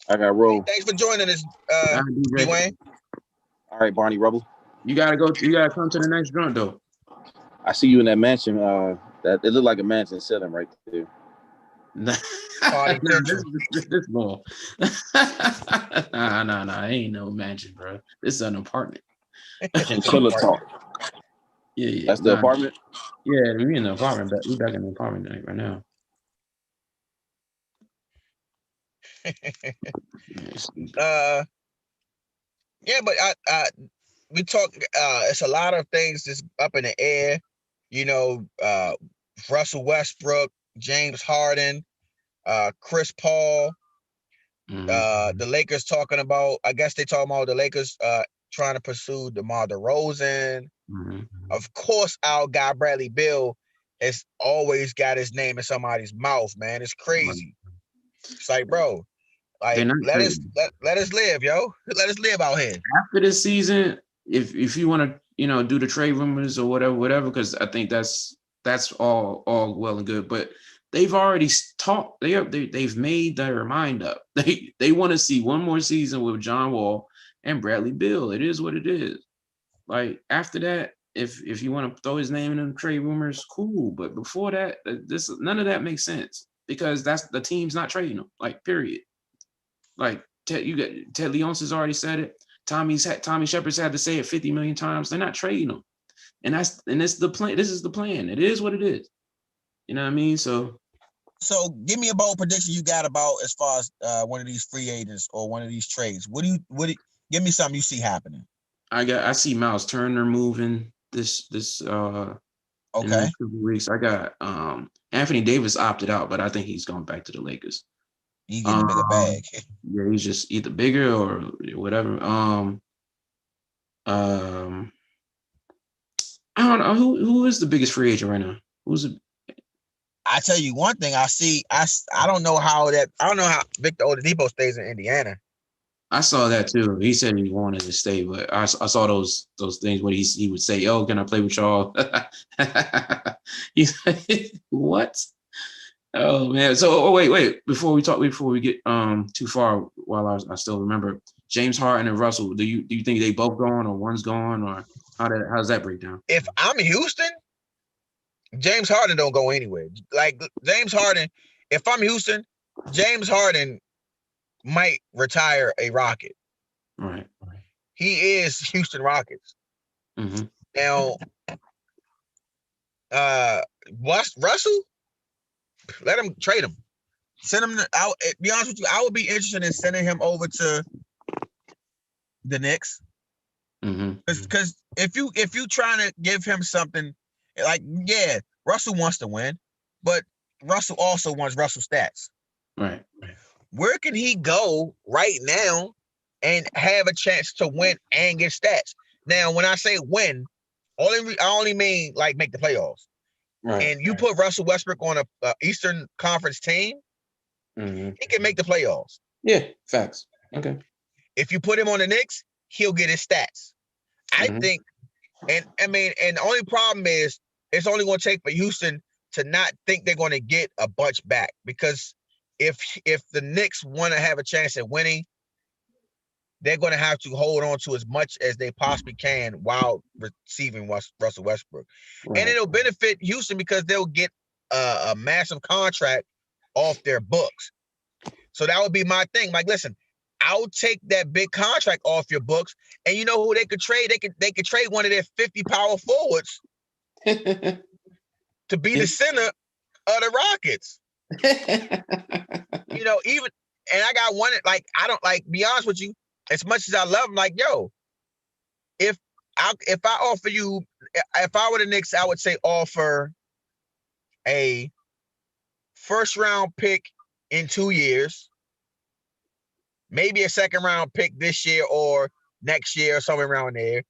I got roll. Thanks for joining us, DJ. Dwayne. All right, Barney Rubble. You gotta go. You gotta come to the next joint though. I see you in that mansion. That it looked like a mansion selling right there. Party Central. This ball. Nah. Ain't no mansion, bro. This is an apartment. Chinchilla talk. Yeah. That's the apartment. Yeah, we in the apartment. We back in the apartment right now. Yeah, but we talk. It's a lot of things that's up in the air. You know, Russell Westbrook, James Harden, Chris Paul. The Lakers talking about. I guess they talking about the Lakers trying to pursue DeMar DeRozan. Of course, our guy Bradley Beal has always got his name in somebody's mouth. Man, it's crazy. It's like, bro, like let us live, yo. Let us live out here. After this season, if you want to, do the trade rumors or whatever, because I think that's all well and good. But they've already talked. They've made their mind up. They want to see one more season with John Wall and Bradley Beal. It is what it is. Like after that, if you want to throw his name in the trade rumors, cool. But before that, none of that makes sense because that's the team's not trading them. Like period. Like Ted Leonsis has already said it. Tommy Shepard's had to say it 50 million times. They're not trading them, and it's the plan. This is the plan. It is what it is. You know what I mean? So give me a bold prediction you got about as far as one of these free agents or one of these trades. What do you give me something you see happening? I see Miles Turner moving this okay in the next couple weeks. I got Anthony Davis opted out, but I think he's going back to the Lakers. He getting a bigger bag. Yeah, he's just either bigger or whatever. I don't know who is the biggest free agent right now. Who's it? I tell you one thing. I don't know how Victor Oladipo stays in Indiana. I saw that too. He said he wanted to stay, but I saw those things where he would say, "Oh, can I play with y'all?" He's like, what? Oh man! So wait. Before we get too far, while I still remember James Harden and Russell. Do you think they both going or one's going or how does that break down? If I'm Houston, James Harden don't go anywhere. Like James Harden, if I'm Houston, James Harden might retire a Rocket. Right. He is Houston Rockets. Mm-hmm. Now, Russell, let him trade him. Send him. Be honest with you, I would be interested in sending him over to the Knicks. Because if you trying to give him something, like yeah, Russell wants to win, but Russell also wants Russell stats. Right. Where can he go right now and have a chance to win and get stats? Now, when I say win, I only mean like make the playoffs. Right. And you put Russell Westbrook on a Eastern Conference team, he can make the playoffs. Yeah, facts. Okay. If you put him on the Knicks, he'll get his stats. I think, and the only problem is it's only going to take for Houston to not think they're going to get a bunch back, because if the Knicks want to have a chance at winning, they're going to have to hold on to as much as they possibly can while receiving Russell Westbrook. Right. And it'll benefit Houston because they'll get a massive contract off their books. So that would be my thing. Like, listen, I'll take that big contract off your books, and you know who they could trade? They could trade one of their 50 power forwards to be the center of the Rockets. Even, and I got one, like, I don't, like, be honest with you, as much as I love him, like, yo, if I offer you, if I were the Knicks, I would say offer a first round pick in 2 years, maybe a second round pick this year or next year or somewhere around there.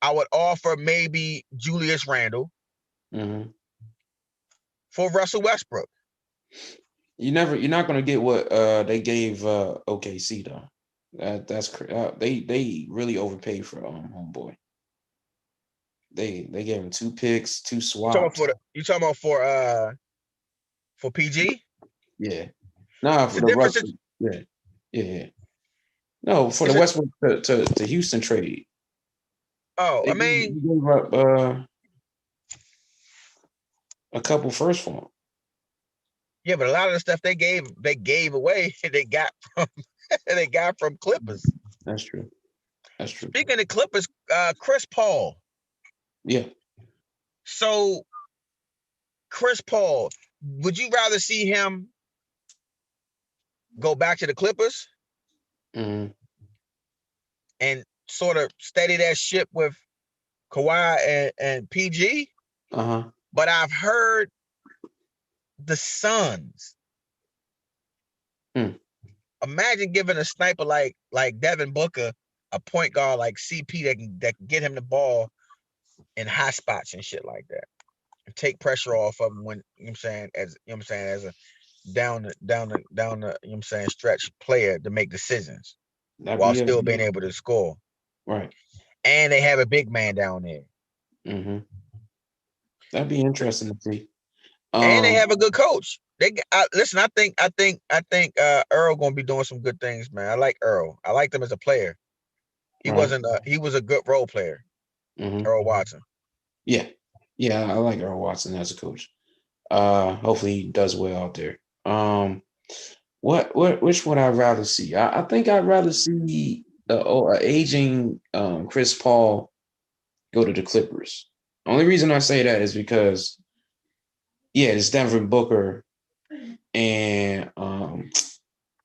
I would offer maybe Julius Randle for Russell Westbrook. You're not gonna get what they gave OKC though. They really overpaid for homeboy. They gave him 2 picks, 2 swaps. You talking about for PG? Yeah. Nah, It's for a the difference. Russell. Yeah. Yeah. No, for It's the a- Westbrook to Houston trade. Oh, They I mean, gave up a couple first for him. yeah, but a lot of the stuff they gave away, they got from Clippers. That's true. That's true. Speaking of Clippers, Chris Paul. Yeah. So, Chris Paul, would you rather see him go back to the Clippers Mhm. and sort of steady that ship with Kawhi and PG? Uh-huh. But I've heard the Suns. Imagine giving a sniper like Devin Booker a point guard like CP that can get him the ball in high spots and shit like that, and take pressure off of him when as a down the you know what I'm saying, stretch player to make decisions while still being able to score. Right. And they have a big man down there. Mm-hmm. That'd be interesting to see. And they have a good coach. Listen. I think Earl gonna be doing some good things, man. I like Earl. I liked him as a player. He was a good role player. Earl Watson. Yeah. I like Earl Watson as a coach. Hopefully he does well out there. Which would I rather see? I think I'd rather see aging Chris Paul go to the Clippers. The only reason I say that is because it's Devin Booker and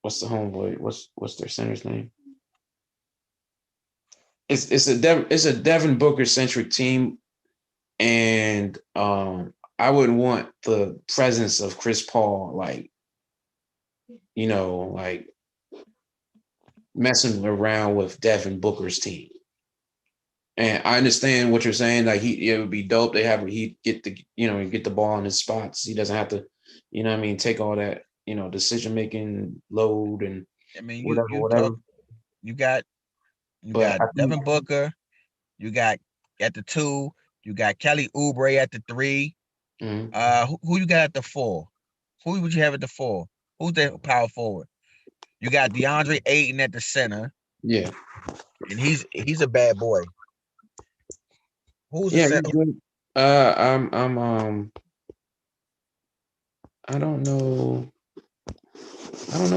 what's the homeboy? What's their center's name? It's a Devin Booker centric team, and I would want the presence of Chris Paul, like messing around with Devin Booker's team. And I understand what you're saying. Like it would be dope. He get the ball in his spots. He doesn't have to, take all that, decision making load and whatever. You got Devin Booker. You got at the 2. You got Kelly Oubre at the 3. Mm-hmm. Who you got at the 4? Who would you have at the 4? Who's the power forward? You got DeAndre Ayton at the center. Yeah, and he's a bad boy. Who's the center? I don't know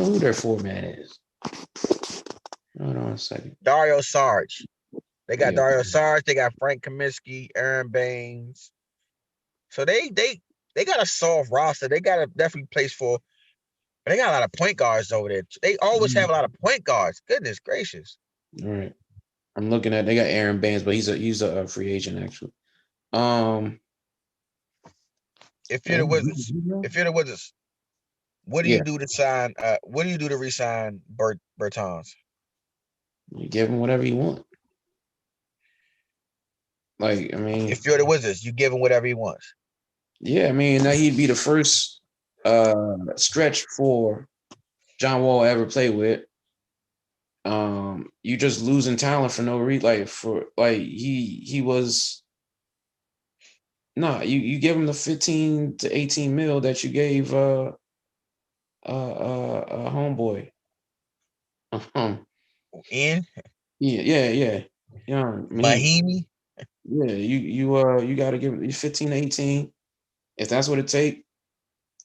who their 4-man is. Hold on a second. Dario Saric. They got Dario Saric. They got Frank Kaminsky, Aaron Baines. So they got a soft roster. They got a definitely place for. But they got a lot of point guards over there. They always have a lot of point guards. Goodness gracious. All right. I'm looking at. They got Aaron Baines, but he's a free agent actually. If you're the Wizards, what do you do to sign? What do you do to re-sign Bertans? You give him whatever you want. Like, I mean, if you're the Wizards, you give him whatever he wants. Yeah, I mean, that he'd be the first stretch for John Wall ever play with. You just losing talent for no reason. He was. You give him the 15 to 18 mil that you gave homeboy. In? Yeah. Mahimi? Yeah, you gotta give him 15 to 18. If that's what it takes,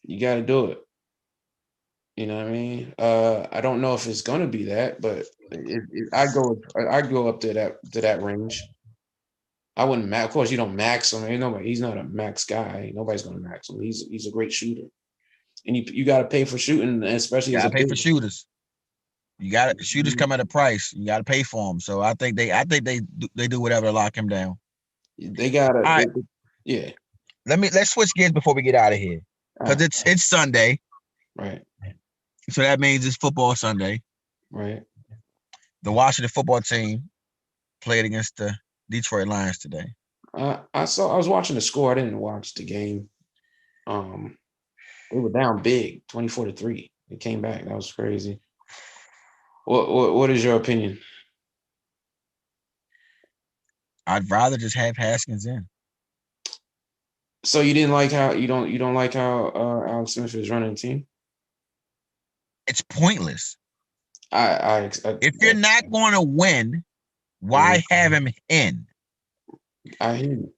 you gotta do it. You know what I mean? I don't know if it's gonna be that, but I go up to that range. I wouldn't max. Of course, you don't max him. He's not a max guy. Nobody's gonna max him. He's a great shooter, and you got to pay for shooting, especially as a pay for shooters. You got shooters come at a price. You got to pay for them. So I think they do whatever to lock him down. They gotta. All right. Yeah. Let's switch gears before we get out of here, because it's Sunday. Right. So that means it's football Sunday. Right. The Washington football team played against the Detroit Lions today. I was watching the score. I didn't watch the game. They were down big, 24-3. They came back. That was crazy. What is your opinion? I'd rather just have Haskins in. So you didn't like how you don't like how Alex Smith is running the team? It's pointless. If you're not going to win, why have him in? I hear you.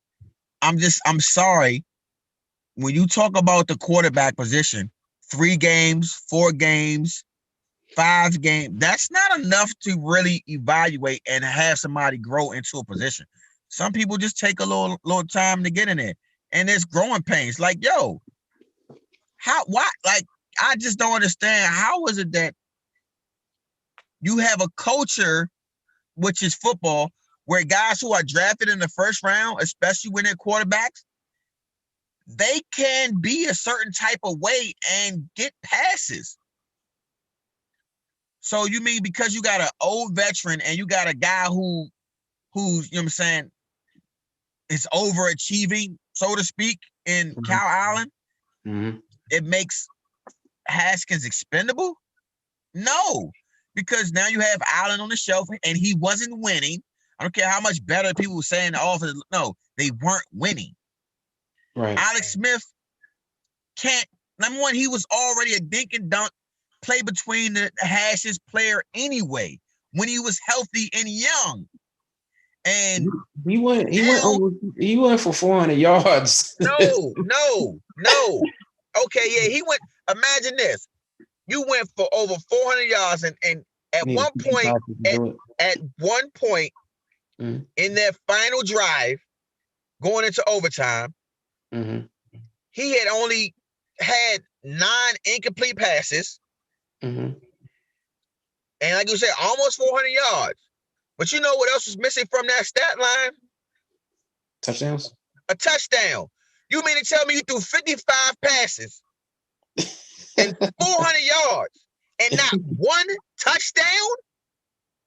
I'm sorry. When you talk about the quarterback position, 3 games, 4 games, 5 games, that's not enough to really evaluate and have somebody grow into a position. Some people just take a little time to get in there, and there's growing pains. Like, yo, why? Like, I just don't understand. How is it that you have a culture, which is football, where guys who are drafted in the first round, especially when they're quarterbacks, they can be a certain type of way and get passes. So you mean because you got an old veteran and you got a guy who's, you know what I'm saying, is overachieving, so to speak, in Kyle Allen, it makes Haskins expendable? No, because now you have Allen on the shelf and he wasn't winning. I don't care how much better people were saying the offense. No, they weren't winning. Right. Alex Smith can't. Number one, he was already a dink and dunk play between the hashes player anyway when he was healthy and young. And he went for 400 yards. No. Okay, yeah, he went. Imagine this: you went for over 400 yards, and at one point, in their final drive, going into overtime, he had only had 9 incomplete passes, and like you said, almost 400 yards. But you know what else was missing from that stat line? Touchdowns? A touchdown. You mean to tell me you threw 55 passes and 400 yards and not one touchdown?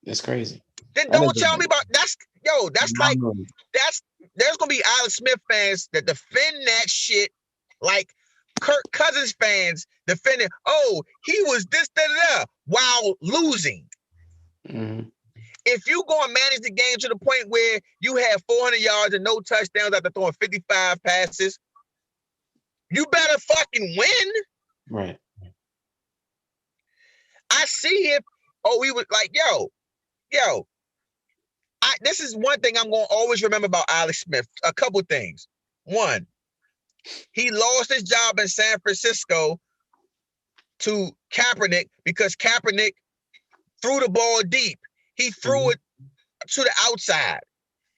That's crazy. Then don't tell me about that's like there's gonna be Alex Smith fans that defend that shit like Kirk Cousins fans defending, oh, he was this, while losing. If you go and manage the game to the point where you have 400 yards and no touchdowns after throwing 55 passes, you better fucking win. Right. I see if, we was like, this is one thing I'm going to always remember about Alex Smith. A couple things. One, he lost his job in San Francisco to Kaepernick because Kaepernick threw the ball deep. He threw it to the outside.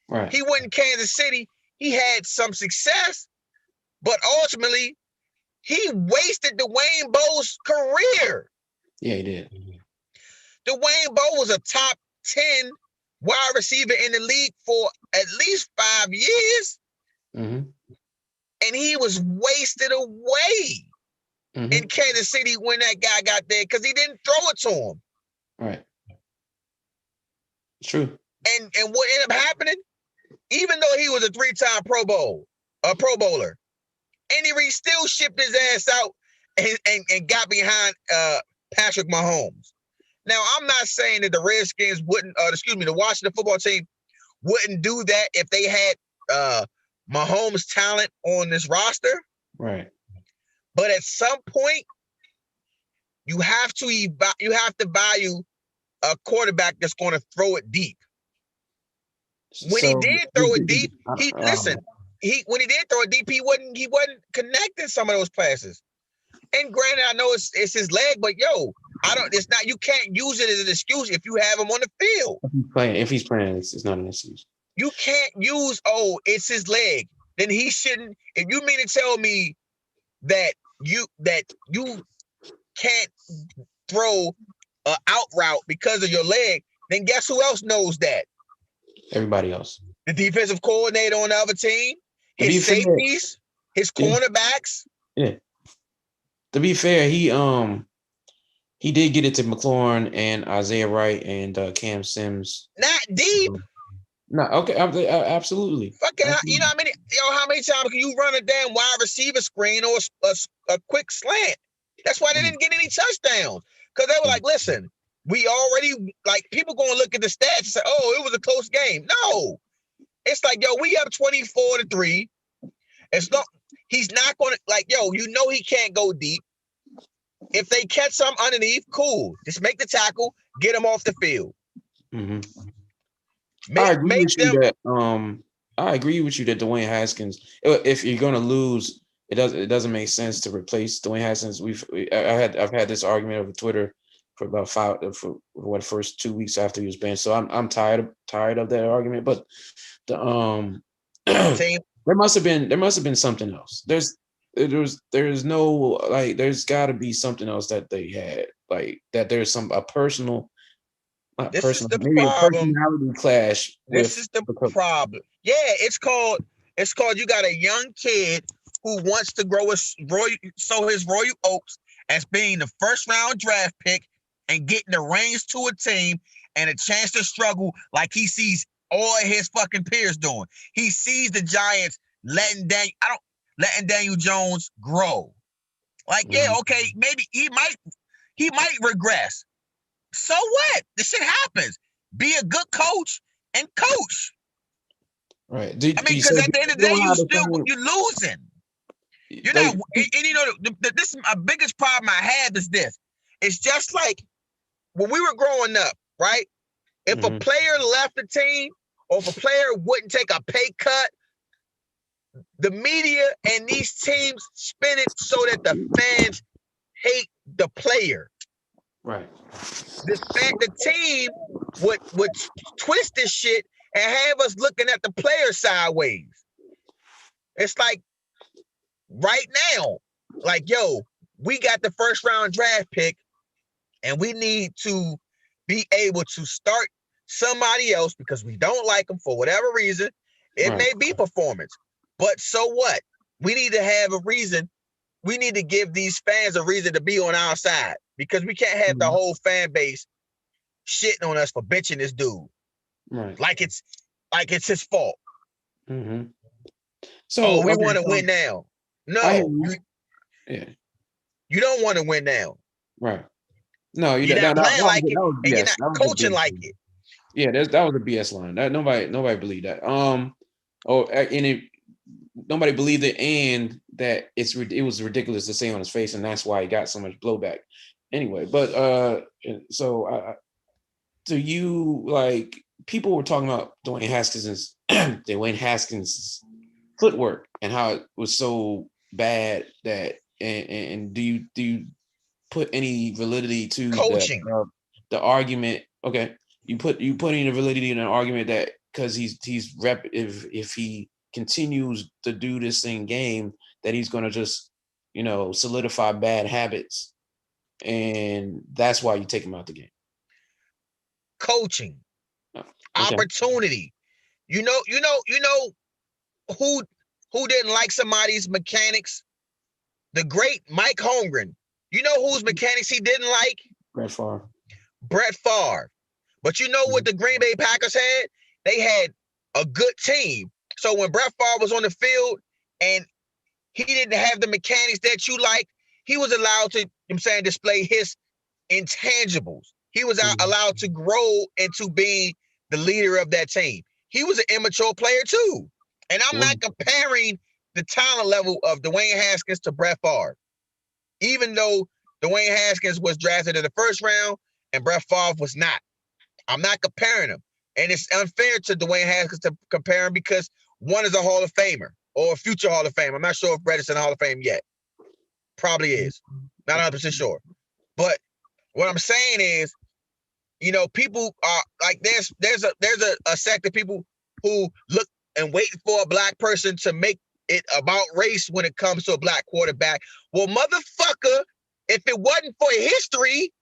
Right. He went in Kansas City. He had some success, but ultimately, he wasted Dwayne Bowe's career. Yeah, he did. Dwayne Bowe was a top 10 wide receiver in the league for at least 5 years. And he was wasted away in Kansas City when that guy got there because he didn't throw it to him. Right. True. And what ended up happening, even though he was a 3-time Pro Bowler, Andy Reid still shipped his ass out and got behind Patrick Mahomes. Now, I'm not saying that the Redskins wouldn't, the Washington football team wouldn't do that if they had Mahomes' talent on this roster. Right. But at some point, you have to value a quarterback that's going to throw it deep. When he did throw it deep, when he did throw it deep, he wasn't connecting some of those passes. And granted, I know it's his leg, but you can't use it as an excuse if you have him on the field. If he's playing, it's not an excuse. You can't use, it's his leg. Then he shouldn't. If you mean to tell me that you can't throw an out route because of your leg, then guess who else knows that? Everybody else. The defensive coordinator on the other team, his safeties, his cornerbacks. Yeah. To be fair, he did get it to McLaurin and Isaiah Wright and Cam Sims. Not deep. No, okay, absolutely. Fucking, you know how many times can you run a damn wide receiver screen or a quick slant? That's why they didn't get any touchdowns. Because they were like, listen, we already, like, people going to look at the stats and say, oh, it was a close game. No. It's like, yo, we up 24-3. It's not, he's not going to, like, yo, you know he can't go deep. If they catch some underneath, cool. Just make the tackle, get him off the field. Mm-hmm. I agree with you that Dwayne Haskins, if you're gonna lose, it doesn't make sense to replace Dwayne Haskins. I've had this argument over Twitter for about first 2 weeks after he was benched. So I'm tired of that argument. But the there must have been something else. There's no, like, there's got to be something else that they had, like, that there's a personal. This is the maybe problem. A personality clash. This is the problem. Yeah, it's called. You got a young kid who wants to sow his royal oats as being the first round draft pick and getting the reins to a team and a chance to struggle like he sees all of his fucking peers doing. He sees the Giants letting Daniel Jones grow. Like, yeah, okay, maybe he might regress. So what? This shit happens. Be a good coach and coach. Right. Because at the end of the day, you're losing. You're not. And you know, this is my biggest problem I have is this. It's just like when we were growing up, right? If a player left the team, or if a player wouldn't take a pay cut, the media and these teams spin it so that the fans hate the player. Right. The team would twist this shit and have us looking at the player sideways. It's like right now, like, yo, we got the first round draft pick and we need to be able to start somebody else because we don't like them for whatever reason. It may be performance, but so what? We need to have a reason. We need to give these fans a reason to be on our side because we can't have the whole fan base shitting on us for benching this dude. Right. Like it's his fault. Mm-hmm. So we want to win now. No, you don't want to win now. Right. No, you're not playing like it, and you're not coaching like it. Yeah, that was a BS line. That nobody believed that. Nobody believed it, and that it was ridiculous to say on his face, and that's why he got so much blowback. Anyway, but do you, like, people were talking about Dwayne Haskins' footwork and how it was so bad that, and do you put any validity to coaching the argument? Okay, you put any validity in an argument that because if he continues to do this in game, that he's going to just, solidify bad habits, and that's why you take him out the game. Coaching, opportunity. You know who didn't like somebody's mechanics? The great Mike Holmgren. You know whose mechanics he didn't like? Brett Favre. But you know what the Green Bay Packers had? They had a good team. So when Brett Favre was on the field and he didn't have the mechanics that you like, he was allowed to, display his intangibles. He was allowed to grow into being the leader of that team. He was an immature player too. And I'm not comparing the talent level of Dwayne Haskins to Brett Favre. Even though Dwayne Haskins was drafted in the first round and Brett Favre was not. I'm not comparing them. And it's unfair to Dwayne Haskins to compare him because one is a Hall of Famer or a future Hall of Famer. I'm not sure if Brett is in the Hall of Fame yet. Probably is. Not 100% sure. But what I'm saying is, people are like, there's a sect of people who look and wait for a black person to make it about race when it comes to a black quarterback. Well, motherfucker, if it wasn't for history,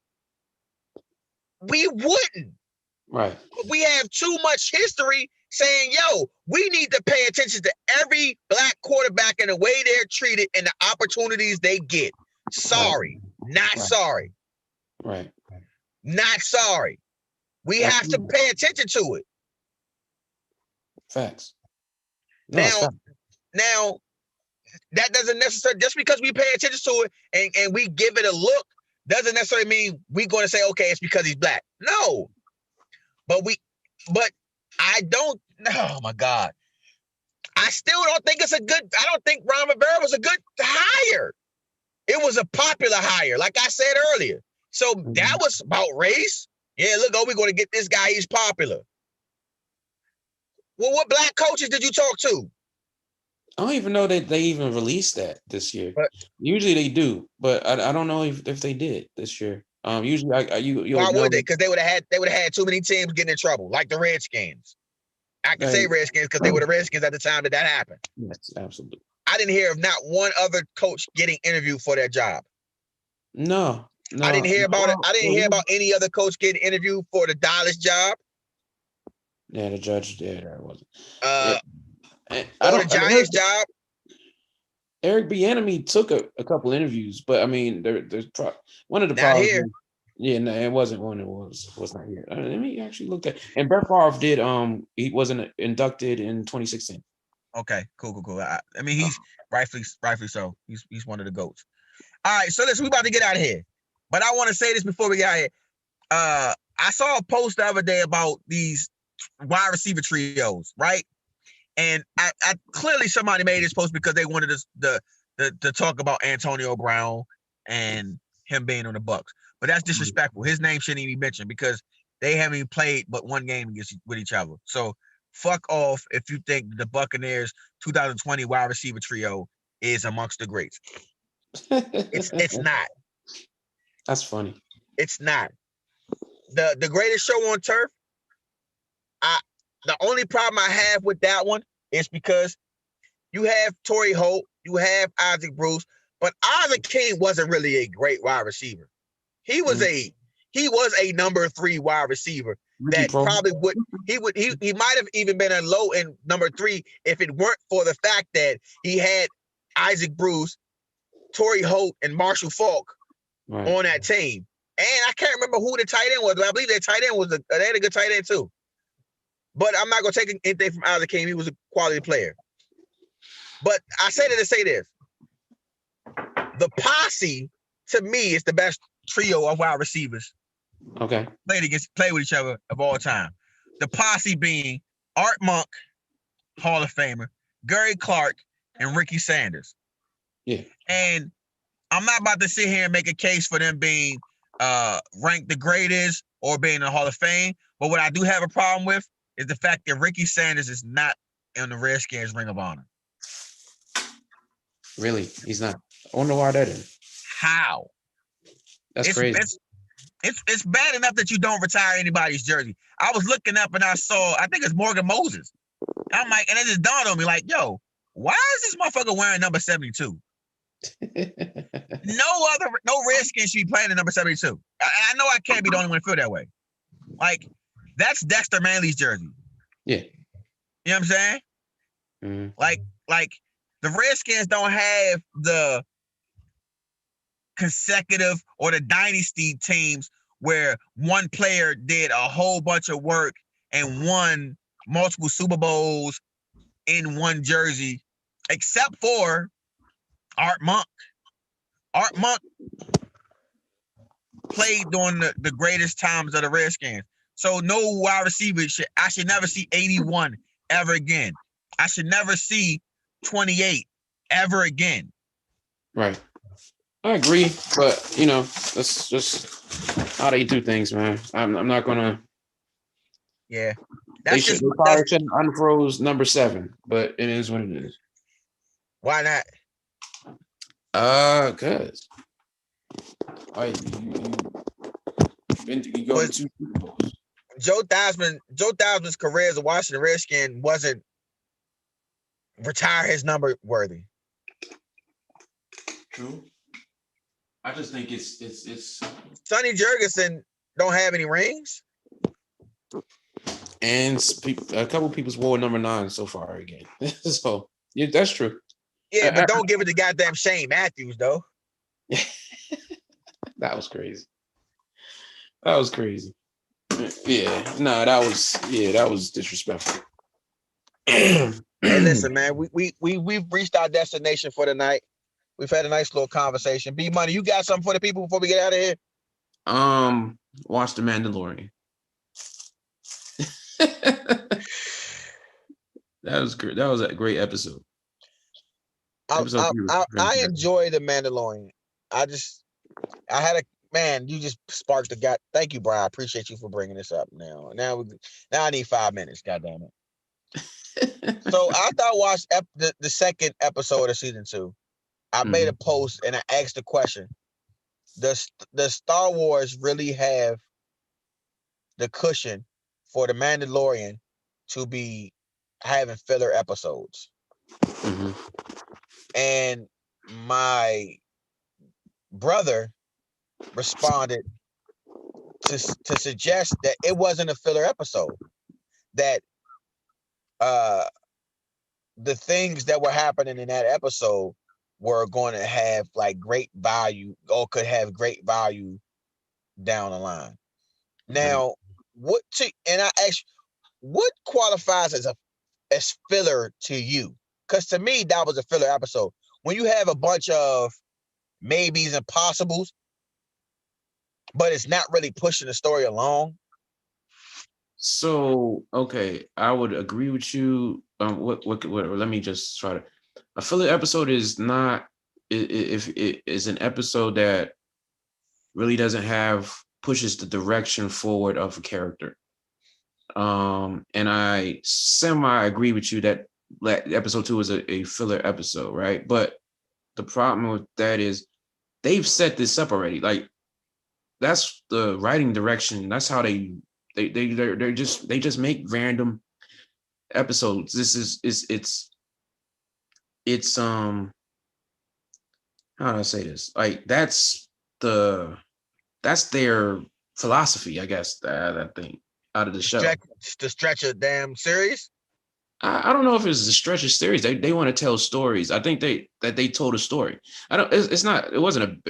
we wouldn't. Right. We have too much history saying, yo, we need to pay attention to every black quarterback and the way they're treated and the opportunities they get. Sorry. Not sorry. Right. Not sorry. We have to pay attention to it. Facts. No, it's Now, facts. now that doesn't necessarily, just because we pay attention to it and we give it a look, doesn't necessarily mean we're going to say, okay, it's because he's black. No, but I don't. Oh my God, I still don't think it's a good. I don't think Ron Rivera was a good hire. It was a popular hire, like I said earlier. So that was about race. Yeah, look, we're going to get this guy. He's popular. Well, what black coaches did you talk to? I don't even know that they even released that this year. But usually they do, but I don't know if they did this year. Usually why would they? Because they would have had too many teams getting in trouble, like the Redskins. I can say Redskins because they were the Redskins at the time that happened. Yes, absolutely. I didn't hear of not one other coach getting interviewed for that job. No. I didn't hear about it. I didn't hear about any other coach getting interviewed for the Dallas job. Yeah, the judge. Yeah, that wasn't. Or the Giants job. Eric Bieniemy took a couple interviews, but I mean, there's one of the not problems. Here. Yeah, no, it wasn't one. It was not here. Let me actually look at. And Brett Favre did. He wasn't inducted in 2016. Okay, cool. I mean, he's rightfully so. He's one of the GOATs. All right, so listen, we about to get out of here. But I want to say this before we get out of here. I saw a post the other day about these wide receiver trios, right? And I clearly somebody made this post because they wanted us to talk about Antonio Brown and him being on the Bucs. But that's disrespectful. His name shouldn't even be mentioned because they haven't even played but one game with each other. So fuck off if you think the Buccaneers 2020 wide receiver trio is amongst the greats. It's not. That's funny. It's not. The greatest show on turf. The only problem I have with that one is because you have Torrey Holt, you have Isaac Bruce, but Isaac King wasn't really a great wide receiver. He was a number 3 wide receiver that probably he might have even been a low end number 3 if it weren't for the fact that he had Isaac Bruce, Torrey Holt, and Marshall Faulk on that team. And I can't remember who the tight end was, but I believe their tight end they had a good tight end too. But I'm not going to take anything from Isaac King. He was a quality player. But I say that to say this. The posse, to me, is the best trio of wide receivers. Okay. Play with each other of all time. The posse being Art Monk, Hall of Famer, Gary Clark, and Ricky Sanders. Yeah. And I'm not about to sit here and make a case for them being ranked the greatest or being in the Hall of Fame. But what I do have a problem with is the fact that Ricky Sanders is not in the Redskins Ring of Honor. Really? He's not. I wonder why that is. How? That's crazy. It's bad enough that you don't retire anybody's jersey. I was looking up and I saw, I think it's Morgan Moses. I'm like, and it just dawned on me like, yo, why is this motherfucker wearing number 72? No Redskins should be playing the number 72. I know I can't be the only one to feel that way. Like, that's Dexter Manley's jersey. Yeah. You know what I'm saying? Mm-hmm. Like the Redskins don't have the consecutive or the dynasty teams where one player did a whole bunch of work and won multiple Super Bowls in one jersey, except for Art Monk. Art Monk played during the greatest times of the Redskins. So no wide receiver I should never see 81 ever again. I should never see 28 ever again. Right. I agree, but that's just how they do things, man. I'm not gonna. Yeah, They should unfroze number 7, but it is what it is. Why not? Cause you go to 2 Super Bowls. Joe Theismann's career as a Washington Redskin wasn't retire his number worthy. True. I just think it's Sonny Jurgensen don't have any rings. And a couple people's wore number 9 so far again. So yeah, that's true. Yeah, but don't give it to goddamn Shane Matthews though. That was crazy. That was crazy. Yeah, no, that was disrespectful. Hey, listen, man. We've reached our destination for the night. We've had a nice little conversation. B Money, you got something for the people before we get out of here? Watch The Mandalorian. That was great. That was a great episode. I enjoy The Mandalorian. I had a man. You just sparked the guy. Thank you, Brian. I appreciate you for bringing this up. Now I need 5 minutes. God damn it. So after I watched the second episode of season 2, I made a post and I asked the question: Does Star Wars really have the cushion for the Mandalorian to be having filler episodes? And my brother responded to suggest that it wasn't a filler episode, that the things that were happening in that episode were going to have like great value, or could have great value down the line. Now, and I asked, what qualifies as filler to you? Because to me, that was a filler episode. When you have a bunch of maybes and possibles, but it's not really pushing the story along. So, okay, I would agree with you. What let me just try to. A filler episode is not, if it is an episode that really doesn't pushes the direction forward of a character. And I semi agree with you that episode 2 is a filler episode, right? But the problem with that is they've set this up already. Like, that's the writing direction. That's how they just make random episodes. It's how do I say this? Like, that's their philosophy, I guess, that thing out of the show. To stretch a damn series? I don't know if it's a stretch of series. They want to tell stories. I think they told a story. It wasn't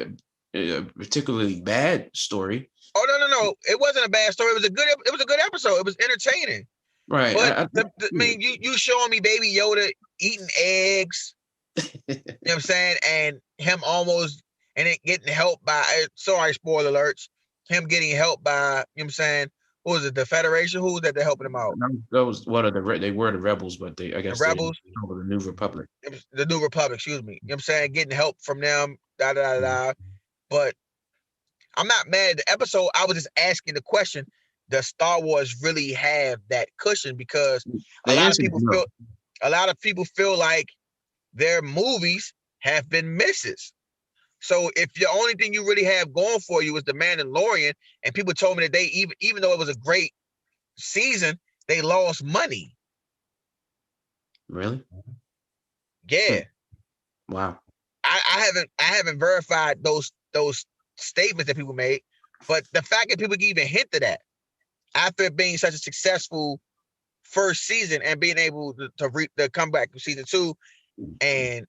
a particularly bad story. Oh, no. It wasn't a bad story. It was a good episode. It was entertaining. Right. But I mean, you showing me Baby Yoda eating eggs, you know what I'm saying? And him almost, and it getting helped by, sorry, spoiler alerts, him getting helped by, you know what I'm saying? Who was it? The Federation? Who was that? They're helping him out. They were the rebels, but I guess the rebels, the New Republic. The New Republic, excuse me. You know what I'm saying? Getting help from them, But I'm not mad at the episode. I was just asking the question: does Star Wars really have that cushion? Because a lot of people feel like their movies have been misses. So if the only thing you really have going for you is The Mandalorian, and people told me that they even though it was a great season, they lost money. Really? Yeah. Wow. I haven't verified those statements that people made, but the fact that people can even hint to that after it being such a successful first season and being able to come back to season 2, and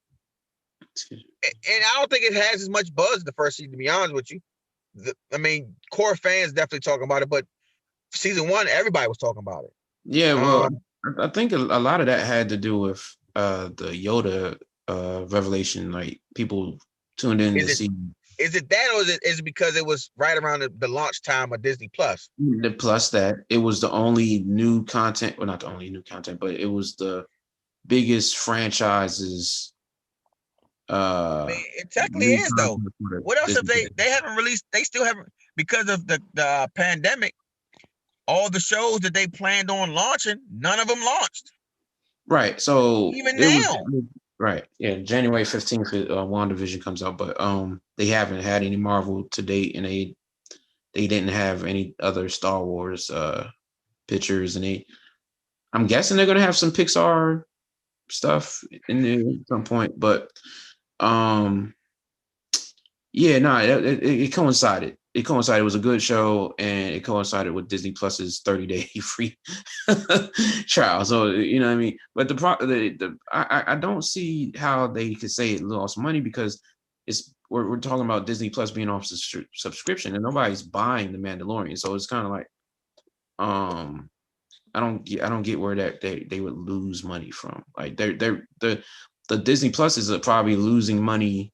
I don't think it has as much buzz as the first season, to be honest with you. I mean, core fans definitely talking about it, but season 1, everybody was talking about it. Yeah, well, I think a lot of that had to do with the Yoda revelation. Like, people tuned in to see. Is it that, or is it because it was right around the launch time of Disney Plus? Plus that it was the only new content, well, not the only new content, but it was the biggest franchises. I mean, it technically is though. What else have they haven't released? They still haven't, because of the pandemic. All the shows that they planned on launching, none of them launched. Right. So even now. Right. Yeah. January 15th, WandaVision comes out, but they haven't had any Marvel to date, and they didn't have any other Star Wars pictures, and I'm guessing they're gonna have some Pixar stuff in there at some point, but it coincided. It coincided. It was a good show, and it coincided with Disney Plus's 30-day free trial. So, you know what I mean? But I don't see how they could say it lost money, because we're talking about Disney Plus being off subscription, and nobody's buying The Mandalorian. So it's kind of like, I don't get where that they would lose money from. Like the Disney Plus is probably losing money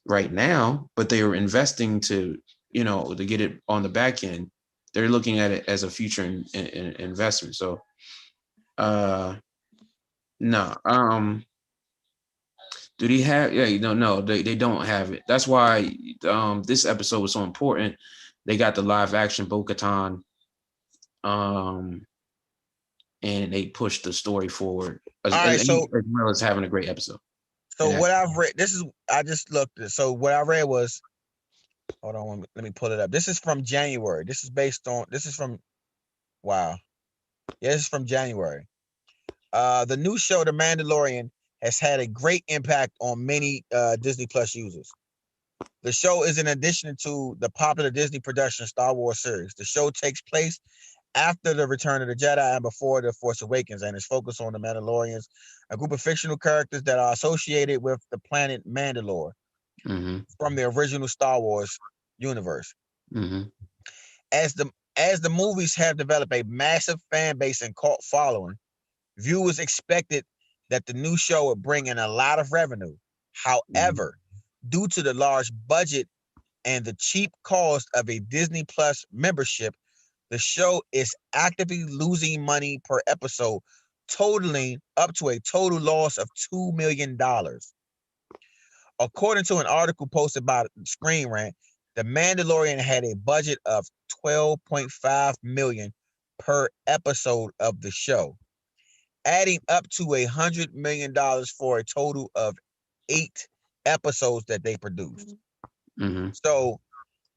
right now, but they are investing to get it on the back end. They're looking at it as a future investment. So no. Do they have? Yeah, no, they don't have it. That's why this episode was so important. They got the live action Bo-Katan, and they pushed the story forward as well as having a great episode. So what I've read, I just looked at. So what I read was, hold on, let me pull it up. This is from January. This is from January. The new show, The Mandalorian, has had a great impact on many Disney Plus users. The show is in addition to the popular Disney production Star Wars series. The show takes place after the Return of the Jedi and before The Force Awakens, and is focused on the Mandalorians, a group of fictional characters that are associated with the planet Mandalore from the original Star Wars universe. As the movies have developed a massive fan base and cult following, viewers expected that the new show would bring in a lot of revenue. However, due to the large budget and the cheap cost of a Disney Plus membership, the show is actively losing money per episode, totaling up to a total loss of $2 million. According to an article posted by Screen Rant, The Mandalorian had a budget of $12.5 million per episode of the show, adding up to $100 million for a total of 8 episodes that they produced. So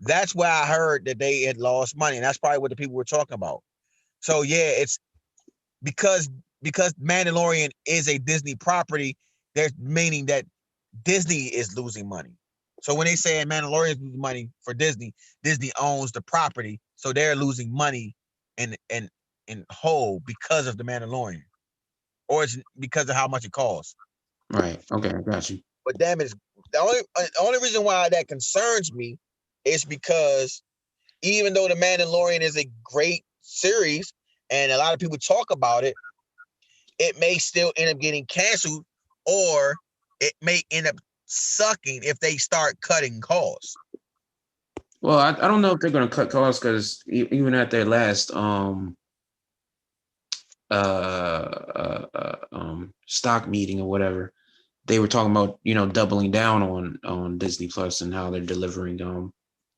that's why I heard that they had lost money, and that's probably what the people were talking about. So yeah, it's because Mandalorian is a Disney property, there's meaning that Disney is losing money. So when they say Mandalorian is losing money for Disney, Disney owns the property, so they're losing money in whole because of the Mandalorian, or it's because of how much it costs. Right. Okay, I got you. But damn it, the only reason why that concerns me is because even though The Mandalorian is a great series and a lot of people talk about it, it may still end up getting canceled, or it may end up sucking if they start cutting costs. Well, I don't know if they're going to cut costs, because even at their last stock meeting or whatever, they were talking about doubling down on Disney Plus and how they're delivering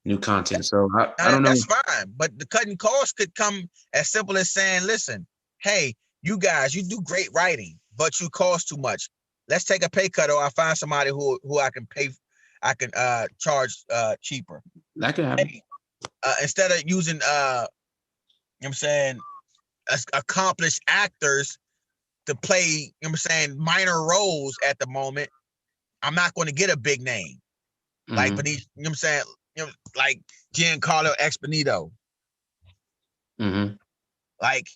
new content. So I don't know. That's fine, but the cutting costs could come as simple as saying, "Listen, hey, you guys, you do great writing, but you cost too much. Let's take a pay cut, or I find somebody who I can charge cheaper." That could happen. Hey, instead of using accomplished actors to play, minor roles at the moment, I'm not going to get a big name like Benicio, like Giancarlo Esposito. Like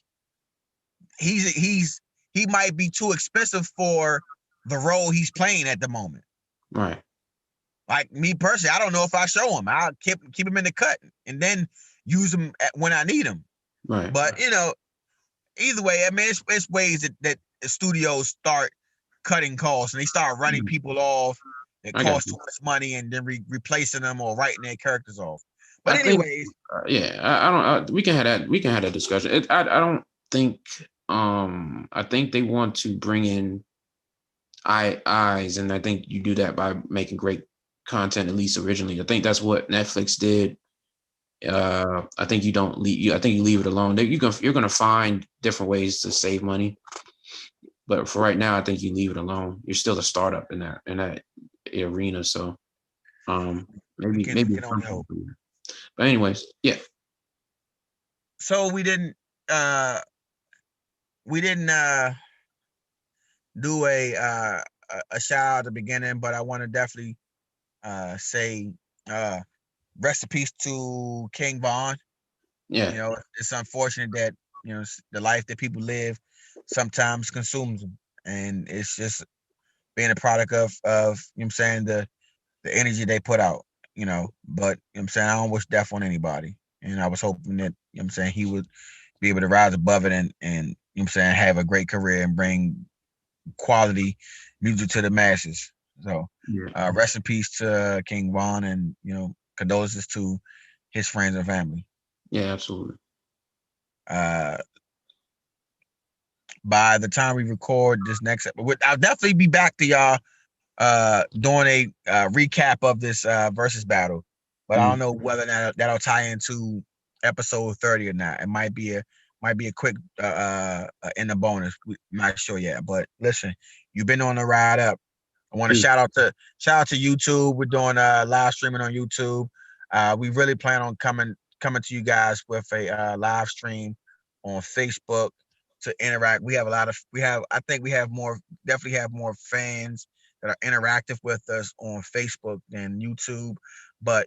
he might be too expensive for the role he's playing at the moment. Right. Like me personally, I don't know if I show him. I'll keep him in the cut and then use him when I need him. Right. But either way, I mean, it's ways that studios start cutting costs and they start running people off that cost too much money and then replacing them or writing their characters off. But anyways, we can have that discussion. I don't think. I think they want to bring in eyes, and I think you do that by making great content, at least originally. I think that's what Netflix did. I think you don't leave. I think you leave it alone. You're gonna find different ways to save money, but for right now, I think you leave it alone. You're still a startup in that arena. So, maybe. But anyways, yeah. So we didn't do a shout out at the beginning, but I want to definitely say rest in peace to King Von. Yeah. It's unfortunate that the life that people live sometimes consumes them, and it's just being a product of the energy they put out. But I don't wish death on anybody, and I was hoping that he would be able to rise above it and you know what I'm saying, have a great career and bring quality music to the masses. So rest in peace to King Von, and you know, condolences to his friends and family. Yeah, absolutely. By the time we record this next episode, I'll definitely be back to y'all doing a recap of this versus battle, but I don't know whether or not that'll tie into episode 30 or not. It might be a quick in the bonus. We're not sure yet, but listen, you've been on the ride up. I want to shout out to YouTube. We're doing live streaming on YouTube. We really plan on coming to you guys with a live stream on Facebook to interact. I think we definitely have more fans that are interactive with us on Facebook than YouTube, but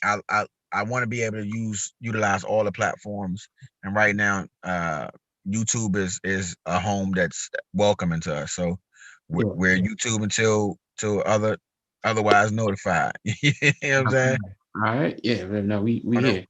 I want to be able to utilize all the platforms, and right now YouTube is a home that's welcoming to us. So we're YouTube until otherwise notified. You know what I'm saying? All right. Yeah. No, we here.